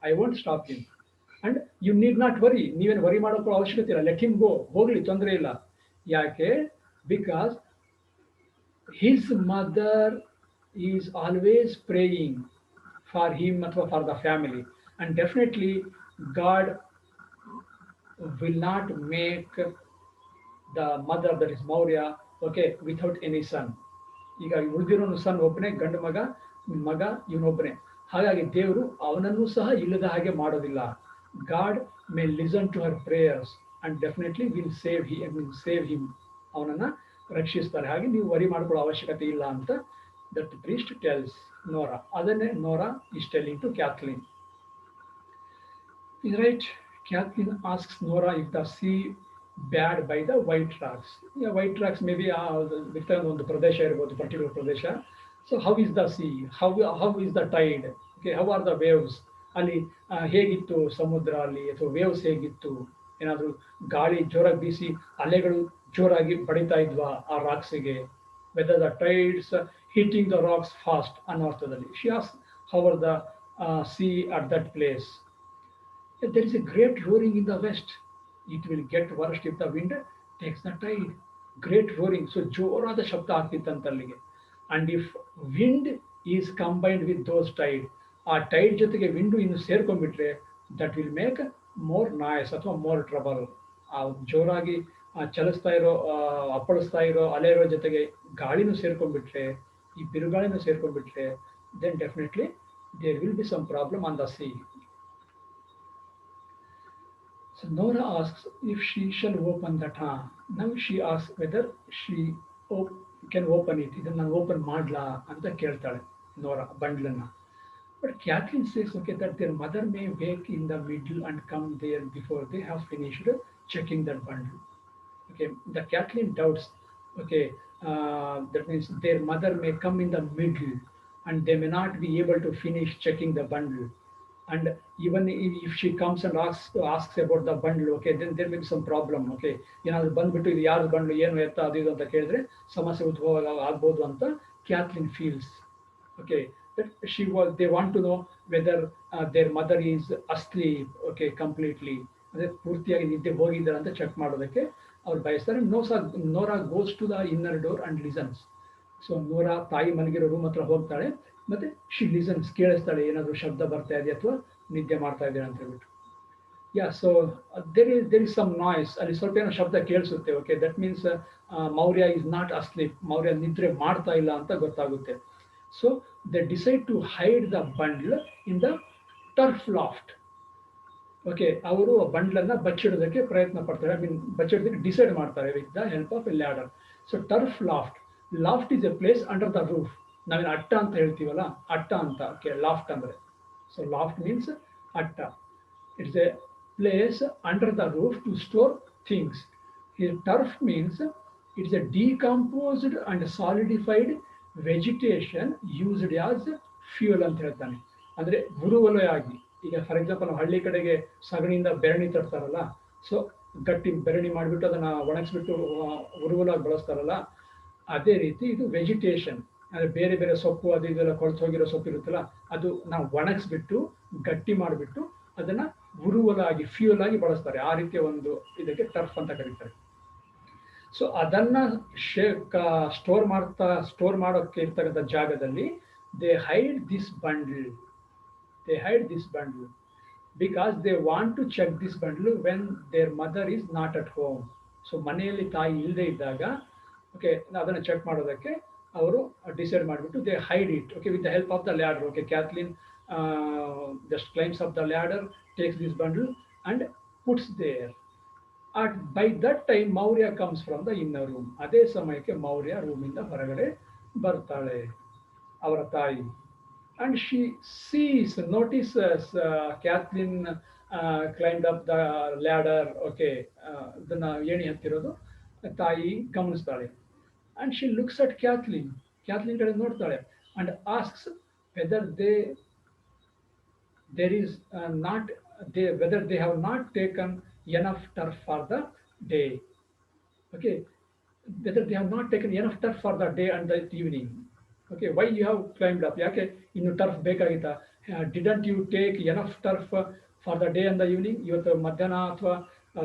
I won't stop him, and you need not worry, ನೀವೇನು worry ಮಾಡೋಕ್ಕೂ ಅವಶ್ಯಕತೆ ಇಲ್ಲ, ಲೆಟ್ ಹಿಮ್ ಗೋ, ಹೋಗ್ಲಿ, ತೊಂದರೆ ಇಲ್ಲ. ಯಾಕೆ? Because his mother is always praying for him ಅಥವಾ for the family, and definitely God will not make the mother, that is Maurya, okay, without any son. ಈಗ ಉಳಿದಿರೋನು ಸನ್ ಒಬ್ಬನೇ, ಗಂಡು ಮಗ ಇವನೊಬ್ಬನೇ. ಹಾಗಾಗಿ ದೇವರು ಅವನನ್ನು ಸಹ ಇಲ್ಲದ ಹಾಗೆ ಮಾಡೋದಿಲ್ಲ. God may listen to her prayers and definitely will save him, ಅವನನ್ನ ರಕ್ಷಿಸ್ತಾರೆ. ಹಾಗೆ ನೀವು ವರಿ ಮಾಡ್ಕೊಳ್ಳೋ ಅವಶ್ಯಕತೆ ಇಲ್ಲ ಅಂತ ದಟ್ ಪ್ರೀಸ್ಟ್ ಟೆಲ್ಸ್ ನೋರಾ. ಅದನ್ನೇ Nora is telling to Kathleen. Is right. Kathleen asks Nora if the sea bad by the white rocks. Yeah, white rocks maybe ಒಂದು ಪ್ರದೇಶ ಇರಬಹುದು, ಪರ್ಟಿಕ್ಯುಲರ್ ಪ್ರದೇಶ. So how is the sea, how is the tide, okay, how are the waves, ಅಲ್ಲಿ ಹೇಗಿತ್ತು ಸಮುದ್ರ, ಅಲ್ಲಿ ಅಥವಾ waves ಹೇಗಿತ್ತು, ಏನಾದರೂ ಗಾಳಿ ಜೋರಾಗಿ ಬೀಸಿ ಅಲೆಗಳು ಜೋರಾಗಿ ಬಡಿತಾ ಇದ್ವಾ ಆ ರಾಕ್ಸಿಗೆ, whether the tides hitting the rocks fast ಅನ್ನೋ ಅರ್ಥದಲ್ಲಿ. She ask how are the sea at that place. There is a great roaring in the west. It will get worse if the wind takes the tide. Great roaring. So ಜೋರಾದ ಶಬ್ದ ಆಗ್ತಿತ್ತಂತ ಅಲ್ಲಿಗೆ. And if wind is combined with those tide, ಆ Tide ಜೊತೆಗೆ wind ಇನ್ನು ಸೇರ್ಕೊಂಡ್ಬಿಟ್ರೆ, that will make more noise ಅಥವಾ more trouble. ಆ ಜೋರಾಗಿ ಚಲಿಸ್ತಾ ಇರೋ ಅಪ್ಪಳಿಸ್ತಾ ಇರೋ ಅಲೆರೋ ಜೊತೆಗೆ ಗಾಳಿನೂ ಸೇರ್ಕೊಂಡ್ಬಿಟ್ರೆ, ಈ ಬಿರುಗಾಳಿನೂ ಸೇರ್ಕೊಂಡ್ಬಿಟ್ರೆ, then definitely there will be some problem on the sea. So Nora asks if she shall open that. Now she asks whether she can open it. ಇದನ್ನು ನಾನು open ಮಾಡ್ಲಾ ಅಂತ ಕೇಳ್ತಾಳೆ ನೋರಾ ಬಂಡ್ಲನ್ನ. But Kathleen says, okay, that their mother may wake in the middle and come there before they have finished checking that bundle. Okay, the Kathleen doubts, okay, that means their mother may come in the middle and they may not be able to finish checking the bundle. And even if she comes and asks about the bundle, okay, then there may be some problem. Okay, ಏನಾದ್ರು ಬಂದ್ಬಿಟ್ಟು ಇದು ಯಾರು ಬಂಡ್ಲು, ಏನು ಎತ್ತ, ಅದು ಇದು ಅಂತ ಕೇಳಿದ್ರೆ ಸಮಸ್ಯೆ ಉದ್ಭವ ಆಗ್ಬೋದು ಅಂತ Kathleen feels. Okay, that they want to know whether their mother is asleep, okay, completely, ಅಂದ್ರೆ ಪೂರ್ತಿಯಾಗಿ ನಿದ್ದೆ ಹೋಗಿದ್ದಾರೆ ಅಂತ ಚೆಕ್ ಮಾಡೋದಕ್ಕೆ ಅವ್ರು ಬಯಸ್ತಾರೆ. Nora goes to the inner door and listens. So Nora ತಾಯಿ ಮಲಗಿರೋ ರೂಮ್ ಹತ್ರ ಹೋಗ್ತಾಳೆ, ಮತ್ತೆ ಶಿ ಲಿಸನ್ಸ್, ಕೇಳಿಸ್ತಾಳೆ ಏನಾದರೂ ಶಬ್ದ ಬರ್ತಾ ಇದೆ ಅಥವಾ ನಿದ್ದೆ ಮಾಡ್ತಾ ಇದ್ದಾರೆ ಅಂತ ಹೇಳ್ಬಿಟ್ಟು. Yeah, so there is some noise, ಅಲ್ಲಿ ಸ್ವಲ್ಪ ಏನೋ ಶಬ್ದ ಕೇಳಿಸುತ್ತೆ. Okay, that means Maurya is not asleep, Maurya ನಿದ್ರೆ ಮಾಡ್ತಾ ಇಲ್ಲ ಅಂತ ಗೊತ್ತಾಗುತ್ತೆ. So they decide to hide the bundle in the turf loft. Okay, ಅವರು ಬಂಡ್ಲನ್ನ ಬಚ್ಚಿಡೋದಕ್ಕೆ ಪ್ರಯತ್ನ ಪಡ್ತಾರೆ, ಬಚ್ಚಿಡೋದಕ್ಕೆ ಡಿಸೈಡ್ ಮಾಡ್ತಾರೆ with the help of a ladder. So turf loft, loft is a place under the roof. ನಾವೇನು ಅಟ್ಟ ಅಂತ ಹೇಳ್ತೀವಲ್ಲ, ಅಟ್ಟ ಅಂತ, ಓಕೆ, ಲಾಫ್ಟ್ ಅಂದರೆ. ಸೊ ಲಾಫ್ಟ್ ಮೀನ್ಸ್ ಅಟ್ಟ. It's a place under the roof to store things. Turf means it's a decomposed and solidified vegetation used as fuel ಅಂತ ಹೇಳ್ತಾನೆ. ಅಂದರೆ ಉರುವಲೆ ಆಗಿ, ಈಗ ಫಾರ್ ಎಕ್ಸಾಂಪಲ್ ನಾವು ಹಳ್ಳಿ ಕಡೆಗೆ ಸಗಣಿಯಿಂದ ಬೆರಣಿ ತರ್ತಾರಲ್ಲ, ಸೊ ಗಟ್ಟಿ ಬೆರಣಿ ಮಾಡಿಬಿಟ್ಟು ಅದನ್ನು ಒಣಗಿಸ್ಬಿಟ್ಟು ಉರುವಲಾಗಿ ಬಳಸ್ತಾರಲ್ಲ, ಅದೇ ರೀತಿ ಇದು ವೆಜಿಟೇಷನ್. ಅಂದರೆ ಬೇರೆ ಬೇರೆ ಸೊಪ್ಪು ಅದು ಇದೆಲ್ಲ ಕೊಳ್ತು ಹೋಗಿರೋ ಸೊಪ್ಪು ಇರುತ್ತಲ್ಲ, ಅದು ನಾವು ಒಣಗಿಸ್ಬಿಟ್ಟು ಗಟ್ಟಿ ಮಾಡಿಬಿಟ್ಟು ಅದನ್ನು ಉರುವಲಾಗಿ ಫ್ಯೂಯಲ್ ಆಗಿ ಬಳಸ್ತಾರೆ. ಆ ರೀತಿಯ ಒಂದು ಇದಕ್ಕೆ ಟರ್ಫ್ ಅಂತ ಕರೀತಾರೆ. ಸೊ ಅದನ್ನು ಸ್ಟೋರ್ ಮಾಡೋಕ್ಕೆ ಇರ್ತಕ್ಕಂಥ ಜಾಗದಲ್ಲಿ they hide this bundle. because they want to check this bundle when their mother is not at home. So ಮನೆಯಲ್ಲಿ ತಾಯಿ ಇಲ್ಲದೆ ಇದ್ದಾಗ ಓಕೆ ಅದನ್ನು ಚೆಕ್ ಮಾಡೋದಕ್ಕೆ ಅವರು ಡಿಸೈಡ್ ಮಾಡಿಬಿಟ್ಟು they hide it okay with the help of the ladder okay Kathleen just climbs off the ladder takes this bundle and puts there at by that time Maurya comes from the inner room. ಅದೇ ಸಮಯಕ್ಕೆ ಮೌರ್ಯ ರೂಮಿಂದ ಹೊರಗಡೆ ಬರ್ತಾಳೆ ಅವರ ತಾಯಿ. And she sees, notices Kathleen climbed up the ladder. Okay, ಅದನ್ನ ಏಣಿ ಹತ್ತಿರೋದು ತಾಯಿ ಗಮನಿಸ್ತಾಳೆ. And she looks at Kathleen. Kathleen ಕಡೆ ನೋಡ್ತಾಳೆ and asks whether there is not whether they have not taken enough turf for the day. Okay, whether they have not taken enough turf for the day and the evening. Okay, why you have climbed up? ಯಾಕೆ ಇನ್ನು turf ಬೇಕಾಗಿತ್ತಾ? Didn't you take enough turf for the day and the evening? ಇವತ್ತು ಮಧ್ಯಾಹ್ನ ಅಥವಾ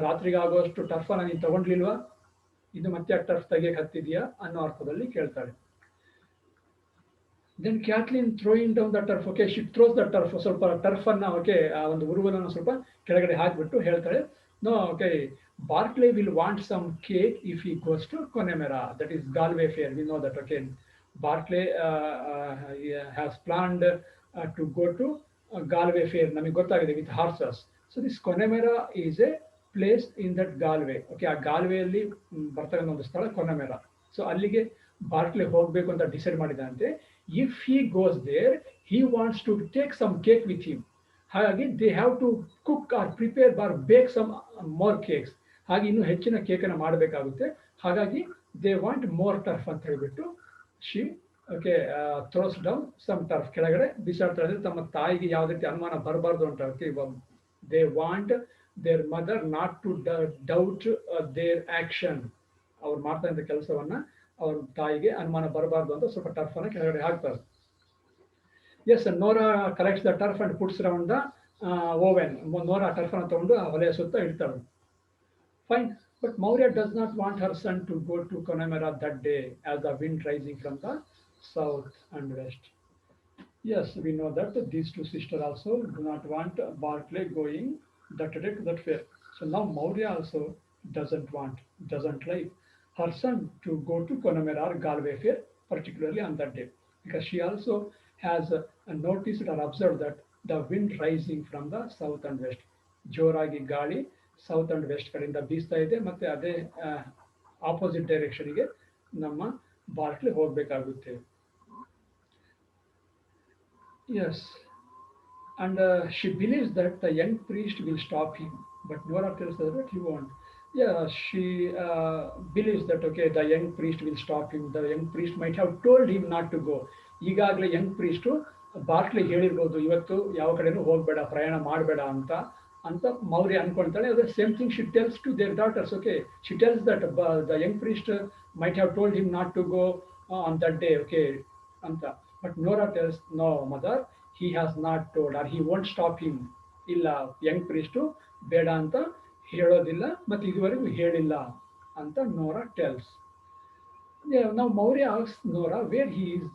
ರಾತ್ರಿಗೆ ಆಗುವಷ್ಟು ಟರ್ಫನ್ನು ನೀನು ತಗೊಂಡ್ಲಿಲ್ವಾ? ಇದು ಮತ್ತೆ ಟರ್ಫ್ ತೆಗಿಯಕ್ಕೆ ಹತ್ತಿದೆಯಾ ಅನ್ನೋ ಅರ್ಥದಲ್ಲಿ ಕೇಳ್ತಾಳೆ. Then Kathleen throwing down the turf. Okay, she throws the turf. ಸ್ವಲ್ಪ ಟರ್ಫನ್ನು ಓಕೆ ಆ ಒಂದು ಉರುವಲನ್ನು ಸ್ವಲ್ಪ ಕೆಳಗಡೆ ಹಾಕಿಬಿಟ್ಟು ಹೇಳ್ತಾಳೆ, no okay Barclay will want some cake if he goes to Connemara, that is Galway fair. We know that. Okay, Barclay has planned to go to Galway fair. ನಮಗೆ ಗೊತ್ತಾಗಿದೆ with horses. So this Connemara is a place in that Galway. Okay, ಆ ಗಾಲ್ವೆಯಲ್ಲಿ ಬರ್ತಕ್ಕಂಥ ಒಂದು ಸ್ಥಳ ಕೊನೆಮೆರಾ. So ಅಲ್ಲಿಗೆ ಬಾರ್ಕ್ಲೆ ಹೋಗಬೇಕು ಅಂತ decide ಮಾಡಿದಂತೆ. If he goes there he wants to take some cake with him. ಹಾಗಾಗಿ they have to cook or prepare bar bake some more cakes. ಹಾಗೆ ಇನ್ನೂ ಹೆಚ್ಚಿನ ಕೇಕನ್ನು ಮಾಡಬೇಕಾಗುತ್ತೆ. ಹಾಗಾಗಿ ದೇ ವಾಂಟ್ ಮೋರ್ ಟರ್ಫ್ ಅಂತ ಹೇಳಿಬಿಟ್ಟು she okay throws down some turf, ಕೆಳಗಡೆ ಬಿಸಾಡ್ತಾ ಇದ್ರೆ ತಮ್ಮ ತಾಯಿಗೆ ಯಾವುದೇ ರೀತಿ ಅನುಮಾನ ಬರಬಾರ್ದು ಅಂತ. Okay, they want their mother not to doubt their action. ಅವ್ರು ಮಾಡ್ತಾ ಇದ್ದ ಕೆಲಸವನ್ನ ಅವ್ರ ತಾಯಿಗೆ ಅನುಮಾನ ಬರಬಾರ್ದು ಅಂತ ಸ್ವಲ್ಪ ಟರ್ಫ್ ಅನ್ನ ಕೆಳಗಡೆ ಹಾಕ್ತಾರೆ. Yes, Nora collects the turf and puts around the oven. Nora turf ಅನ್ನು ತಗೊಂಡು ಆ ಒಲೆಯ ಸುತ್ತ ಇಡ್ತಾಳೆ. Fine. But Maurya does not want her son to go to Connemara that day as the wind rising from the south and west. Yes, we know that these two sisters also do not want Barclay going that day to that fair. So now Maurya also doesn't like her son to go to Connemara or Galway fair, particularly on that day, because she also has noticed or observed that the wind rising from the south and west. ಜೋರಾಗಿ ಗಾಳಿ south and West ಕಡೆಯಿಂದ ಬೀಸ್ತಾ ಇದೆ, ಮತ್ತೆ ಅದೇ opposite ಡೈರೆಕ್ಷನ್ಗೆ ನಮ್ಮ Barclay ಹೋಗಬೇಕಾಗುತ್ತೆ. Yes, and she believes that the young priest will stop him, but Nora tells that he want. She believes that okay, the young priest will stop him. The young priest might have told him not to go. ಈಗಾಗಲೇ Young priest ಬಾರ್ಕ್ಲೆ ಹೇಳಿರ್ಬೋದು, ಇವತ್ತು ಯಾವ ಕಡೆನೂ ಹೋಗಬೇಡ, ಪ್ರಯಾಣ ಮಾಡಬೇಡ ಅಂತ Maurya ಅನ್ಕೊಳ್ತಾಳೆ. ಅದೇ same thing she tells to their daughters. Okay, she tells that the young priest might have told him not to go on that day okay ಅಂತ. But Nora tells, no mother, he has not told or he won't stop him. ಇಲ್ಲ, young priest ಬೇಡ ಅಂತ ಹೇಳೋದಿಲ್ಲ ಮತ್ತು ಇದುವರೆಗೂ ಹೇಳಿಲ್ಲ ಅಂತ Nora tells. ನಾವು Maurya asks Nora where he is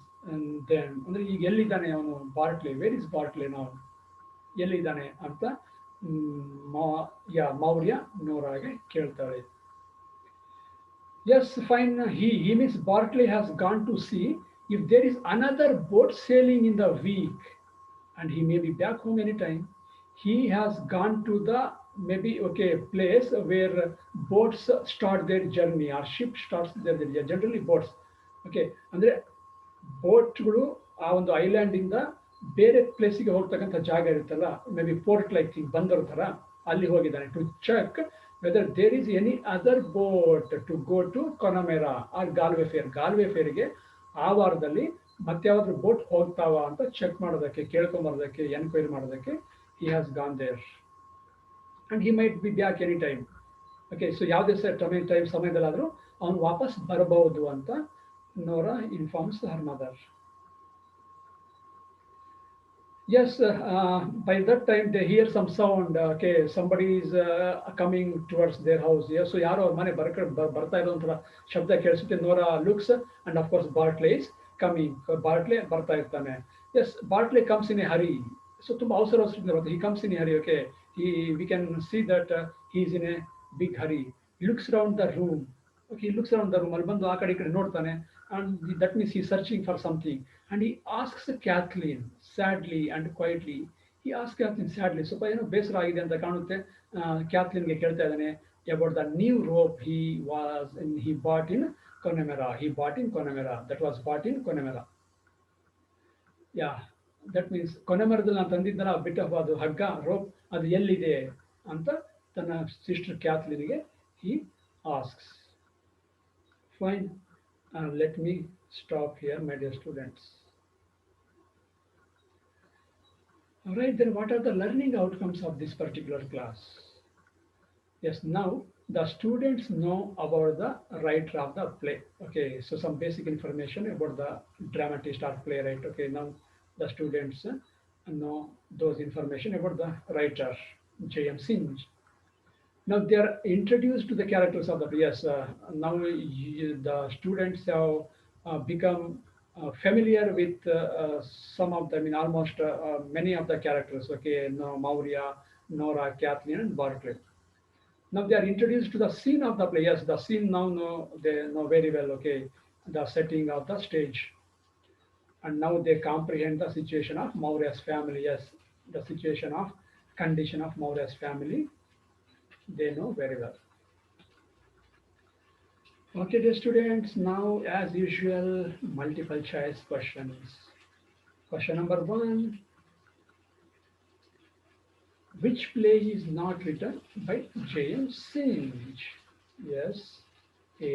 then, ಅಂದರೆ ಈಗ ಎಲ್ಲಿದ್ದಾನೆ ಅವನು ಬಾರ್ಕ್ಲೆ, ವೇರ್ ಇಸ್ ಬಾರ್ಕ್ಲೆ ನಾವು, ಎಲ್ಲಿದ್ದಾನೆ ಅಂತ ಮೌರ್ಯ ನೋರಾಗೆ ಕೇಳ್ತಾಳೆ. Yes, fine. he means Barclay has gone to see if there is another boat sailing in the week and he may be back home anytime. He has gone to the maybe okay place where boats start their journey or ship starts their journey. Generally boats, okay, ಅಂದ್ರೆ ಬೋಟ್ಗಳು ಆ ಒಂದು island ಇಂದ ಬೇರೆ ಪ್ಲೇಸಿಗೆ ಹೋಗ್ತಕ್ಕಂಥ ಜಾಗ ಇರುತ್ತಲ್ಲ, maybe port like ಬಂದರ್ ಥರ, ಅಲ್ಲಿ ಹೋಗಿದ್ದಾನೆ to check whether there is any other boat to go to Connemara or Galway fair. Galway ಫೇರ್ಗೆ ಆ ವಾರದಲ್ಲಿ ಮತ್ಯಾವ್ದಾದ್ರು ಬೋಟ್ ಹೋಗ್ತಾವ ಅಂತ ಚೆಕ್ ಮಾಡೋದಕ್ಕೆ, ಕೇಳ್ಕೊಂಬರೋದಕ್ಕೆ, ಎನ್ಕ್ವೈರಿ ಮಾಡೋದಕ್ಕೆ he has gone there and he might be back any time. Okay, so ಯಾವುದೇ ಸಮಯದಲ್ಲಾದರೂ ಅವನು ವಾಪಸ್ ಬರಬಹುದು ಅಂತ Nora informs her mother. Yes, by that time they hear some sound. Okay, somebody is coming towards their house. Yes, so ಯಾರೋ ಅವ್ರ ಮನೆ ಬರ್ತಾ ಇರೋಂಥ ಶಬ್ದ ಕೇಳಿಸುತ್ತೆ. ನೋರಾ looks and of course Barclay is coming. Barclay ಬರ್ತಾ ಇರ್ತಾನೆ. Yes, Barclay comes in a hurry. So ತುಂಬ ಅವಸರ ಅವಸರ he comes in a hurry. Okay, we can see that he is in a big hurry. He looks around the room. Okay, he looks around the room. ಅಲ್ಲಿ ಬಂದು ಆ ಕಡೆ ಈ ಕಡೆ ನೋಡ್ತಾನೆ, and that means he is searching for something. And he asks Kathleen sadly and quietly. He asks Kathleen sadly. ಸ್ವಲ್ಪ ಏನೋ ಬೇಸರ ಆಗಿದೆ ಅಂತ ಕಾಣುತ್ತೆ. ಕ್ಯಾಥ್ಲಿನ್ಗೆ ಕೇಳ್ತಾ ಇದ್ದಾನೆ about the new rope he bought in Connemara. He bought in Connemara. That was bought in Connemara. Yeah that means ಕೊನೆಮರದಲ್ಲಿ ನಾನು ತಂದಿದ್ದಲ್ಲ ಬಿಟ್ ಆಫ್ ಅದು ಹಗ್ಗ ರೋಪ್ ಅದು ಎಲ್ಲಿದೆ ಅಂತ ತನ್ನ ಸಿಸ್ಟರ್ ಕ್ಯಾಥ್ಲಿನ್ಗೆ he asks. Fine, let me stop here my dear students. Alright, then what are the learning outcomes of this particular class? Yes, now the students know about the writer of the play. Okay, so some basic information about the dramatist or playwright. Okay, now the students know those information about the writer, J.M. Singe. Now they are introduced to the characters of the play. Yes, now the students have become familiar with some of them, I mean almost many of the characters. Okay, now Maurya, Nora, Kathleen, and Bartlett. Now they are introduced to the scene of the play. Yes, the scene now they know very well. Okay, the setting of the stage, and now they comprehend the situation of Maurya's family. Yes, the situation of condition of Maurya's family, they know very well. Okay, dear students, now as usual, multiple choice questions. Question number 1. Which play is not written by J.M. Singe? Yes. A.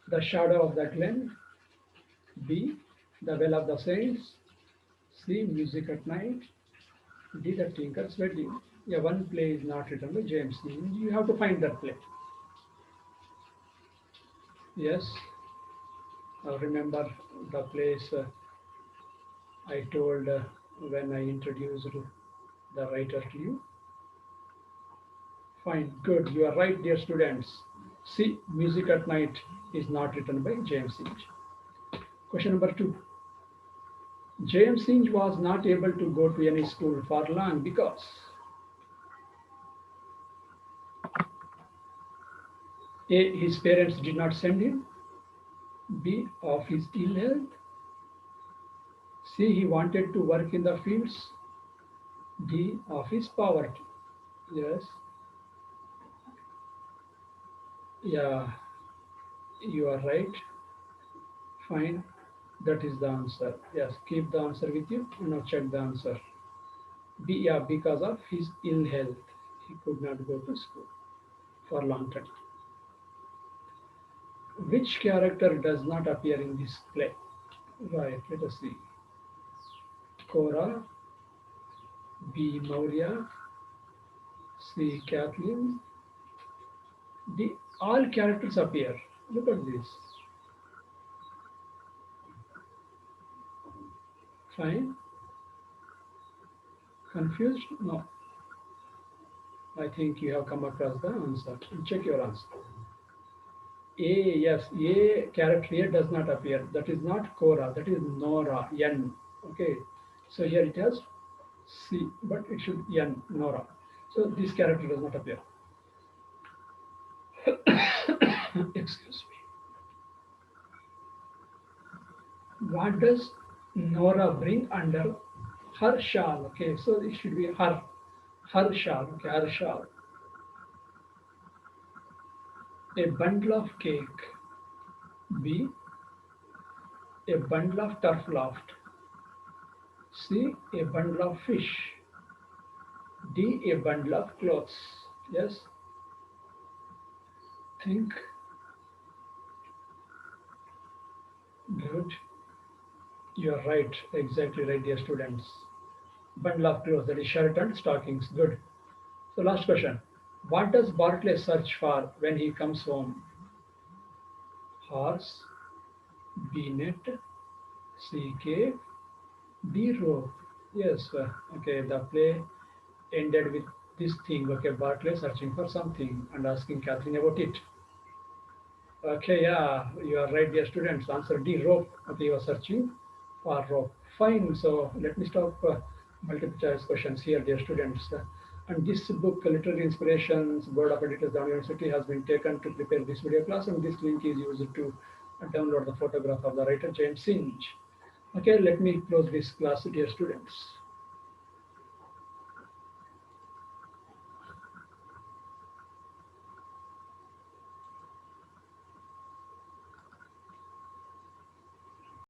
The Shadow of the Glen. B. The Well of the Saints. C. Music at Night. D. The Tinker's Wedding. Yeah, one play is not written by J.M. Singe. You have to find that play. Yes. Remember the place I told when I introduced the writer to you? Fine, good. You are right, dear students. See, Music at Night is not written by J.M. Singe. Question number 2. J.M. Singe was not able to go to any school for long because A. His parents did not send him. B. Of his ill health. C. He wanted to work in the fields. D. Of his poverty. Yes. Yeah, you are right. Fine. That is the answer. Yes, keep the answer with you. Now check the answer. B. Yeah, because of his ill health, he could not go to school for a long time. Which character does not appear in this play? Right, let us see. Cora, B. Maurya, C. Kathleen, D. All characters appear. Look at this. Fine. Confused? No. I think you have come across the answer. Check your answer. A, yes, A character here does not appear. That is not Cora, that is Nora, N. Okay, so here it has C, but it should N, Nora. So this character does not appear. Excuse me. What does Nora bring under her shawl? Okay, so it should be her shawl. Okay, her shawl. A bundle of cake. B. A bundle of turf loft. C. A bundle of fish. D. A bundle of clothes. Yes. Think. Good. You are right. Exactly right, dear students. Bundle of clothes, that is shirt and stockings. Good. So last question. What does Bartley search for when he comes home? Horse, B. Net, C. Cave, D. Rope. Yes, okay, the play ended with this thing. Okay, Bartley searching for something and asking Kathleen about it. Okay, yeah, you are right, dear students. Answer D. Rope. Okay, he was searching or fine. So let me stop multiple choice questions here, dear students. And this book, Literary Inspirations, Board of Editors, Down University, has been taken to prepare this video class, and this link is used to download the photograph of the writer James Singe. Okay, let me close this class, dear students.